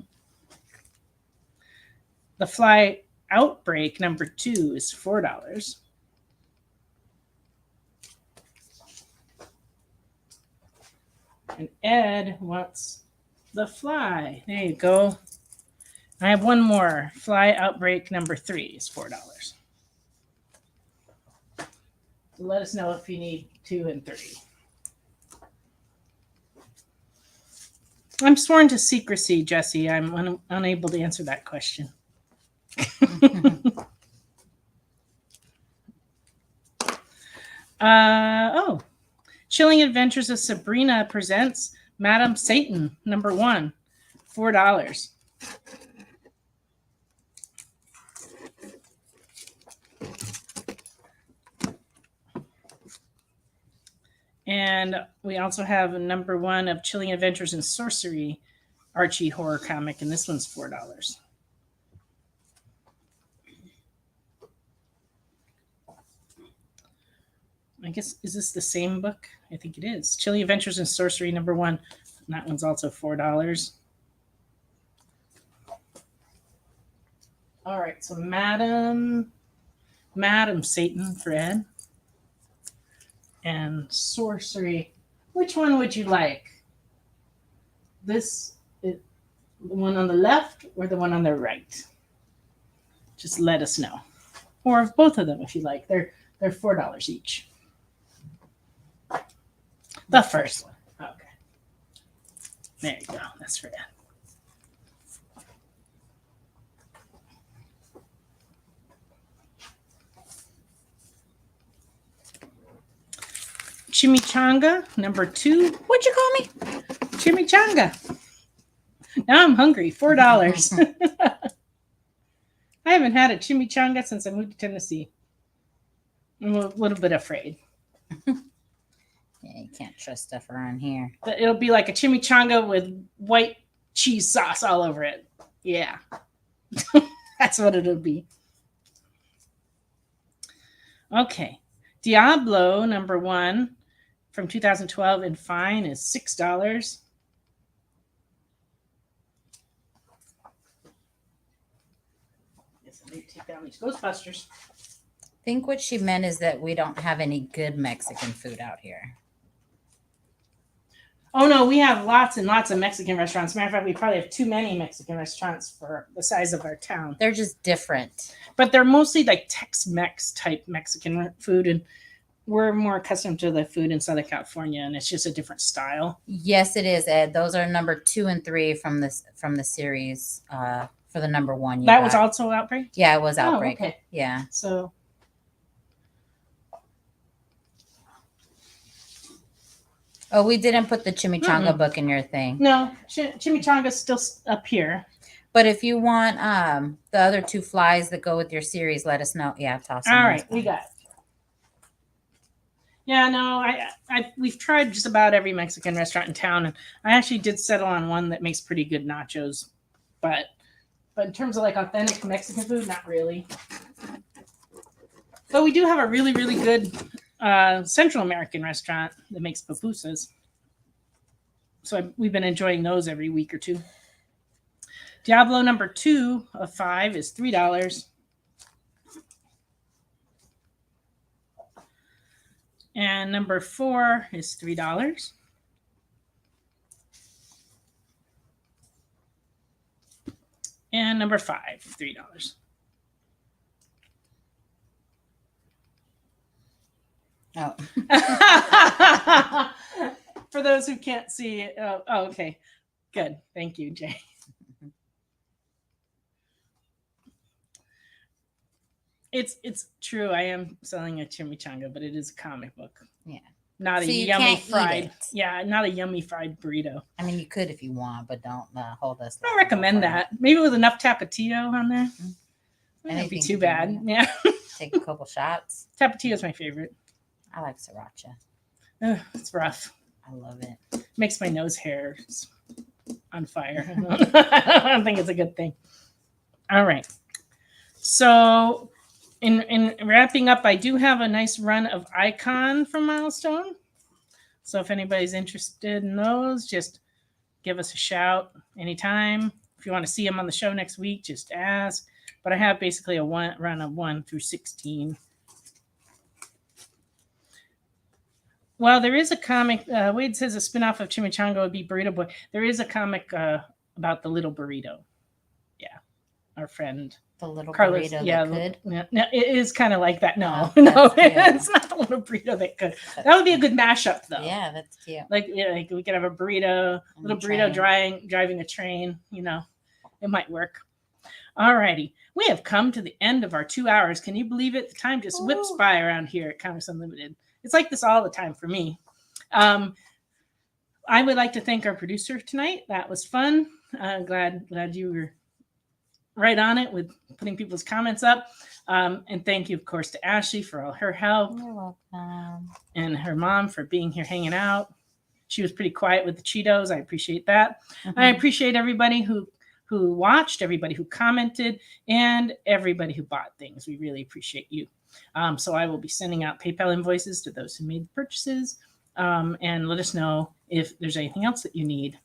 The Fly Outbreak, number 2, is $4. And Ed wants The Fly. There you go. I have one more. Fly Outbreak number 3 is $4. So let us know if you need 2 and 3. I'm sworn to secrecy, Jesse. I'm unable to answer that question. Chilling Adventures of Sabrina presents Madam Satan, number 1, $4. And we also have number 1 of Chilling Adventures in Sorcery, Archie horror comic, and this one's $4. I guess, is this the same book? I think it is. Chilling Adventures in Sorcery, number 1. And that one's also $4. All right, so Madam Satan for Ed. And Sorcery. Which one would you like? This is the one on the left or the one on the right? Just let us know. Or both of them if you like. They're $4 each. The first one. Okay. There you go. That's for Ed. chimichanga, number 2. What'd you call me? Chimichanga. Now I'm hungry. $4. I haven't had a chimichanga since I moved to Tennessee. I'm a little bit afraid. Yeah, you can't trust stuff around here. But it'll be like a chimichanga with white cheese sauce all over it. Yeah. That's what it'll be. Okay. Diablo, number 1, from 2012 in fine is $6. Yes, I need to take down these Ghostbusters. I think what she meant is that we don't have any good Mexican food out here. Oh, no, we have lots and lots of Mexican restaurants. Matter of fact, we probably have too many Mexican restaurants for the size of our town. They're just different. But they're mostly like Tex-Mex type Mexican food, and we're more accustomed to the food in Southern California, and it's just a different style. Yes, it is, Ed. Those are number 2 and 3 from the series. For the number 1, you That got. was also Outbreak? Yeah, it was Outbreak. Oh, okay. Yeah. So, Oh, we didn't put the chimichanga book in your thing. no, chimichanga's still up here. But if you want the other 2 flies that go with your series, let us know. Yeah, toss them. All right, we got it. Yeah, no, we've tried just about every Mexican restaurant in town, and I actually did settle on one that makes pretty good nachos. But in terms of like authentic Mexican food, not really. But we do have a really, really good Central American restaurant that makes pupusas. So we've been enjoying those every week or two. Diablo number 2 of 5 is $3. And number 4 is $3. And number 5, $3. Oh. For those who can't see, okay. Good. Thank you, Jay. It's true. I am selling a chimichanga, but it is a comic book. Yeah. Not a So you yummy can't eat fried. it. Yeah, not a yummy fried burrito. I mean, you could if you want, but don't hold us. I don't recommend that. Maybe with enough tapatio on there. That would be Anything too to bad. do with Yeah. Take a couple shots. Tapatio is my favorite. I like sriracha. Ugh, it's rough. I love it. Makes my nose hairs on fire. I don't think it's a good thing. All right. So in wrapping up, I do have a nice run of Icon from Milestone. So if anybody's interested in those, just give us a shout anytime. If you want to see them on the show next week, just ask. But I have basically a run of 1 through 16. Well, there is a comic. Wade says a spinoff of Chimichanga would be Burrito Boy. There is a comic about the little burrito. Yeah, our friend The little Carlos. burrito Yeah, that could. yeah, no, it is kind of like that. No, Oh, no, that's cute. it's not the little burrito that could. That would be a good mashup, though. Yeah, that's cute. Like we could have a burrito, And little a burrito driving a train. You know, it might work. All righty. We have come to the end of our 2 hours. Can you believe it? The time just whips Ooh. by around here at Comics Unlimited. It's like this all the time for me. I would like to thank our producer tonight. That was fun. Glad you were right on it with putting people's comments up. And thank you, of course, to Ashley for all her help. You're welcome. And her mom for being here hanging out. She was pretty quiet with the Cheetos. I appreciate that. Mhm. I appreciate everybody who watched, everybody who commented, and everybody who bought things. We really appreciate you. So I will be sending out PayPal invoices to those who made purchases, and let us know if there's anything else that you need.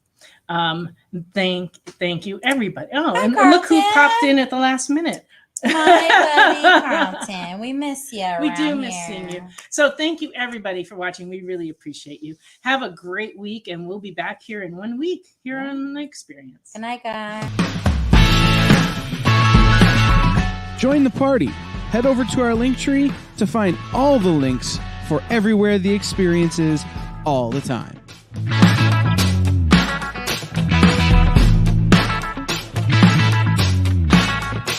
Thank you, everybody. Oh, Hi, and look who Carlton. popped in at the last minute. Hi, buddy Carlton. We miss you. We do around miss here. seeing you. So thank you, everybody, for watching. We really appreciate you. Have a great week, and we'll be back here in 1 week here on The Experience. Good night, guys. Join the party. Head over to our link tree to find all the links for everywhere the experience is all the time.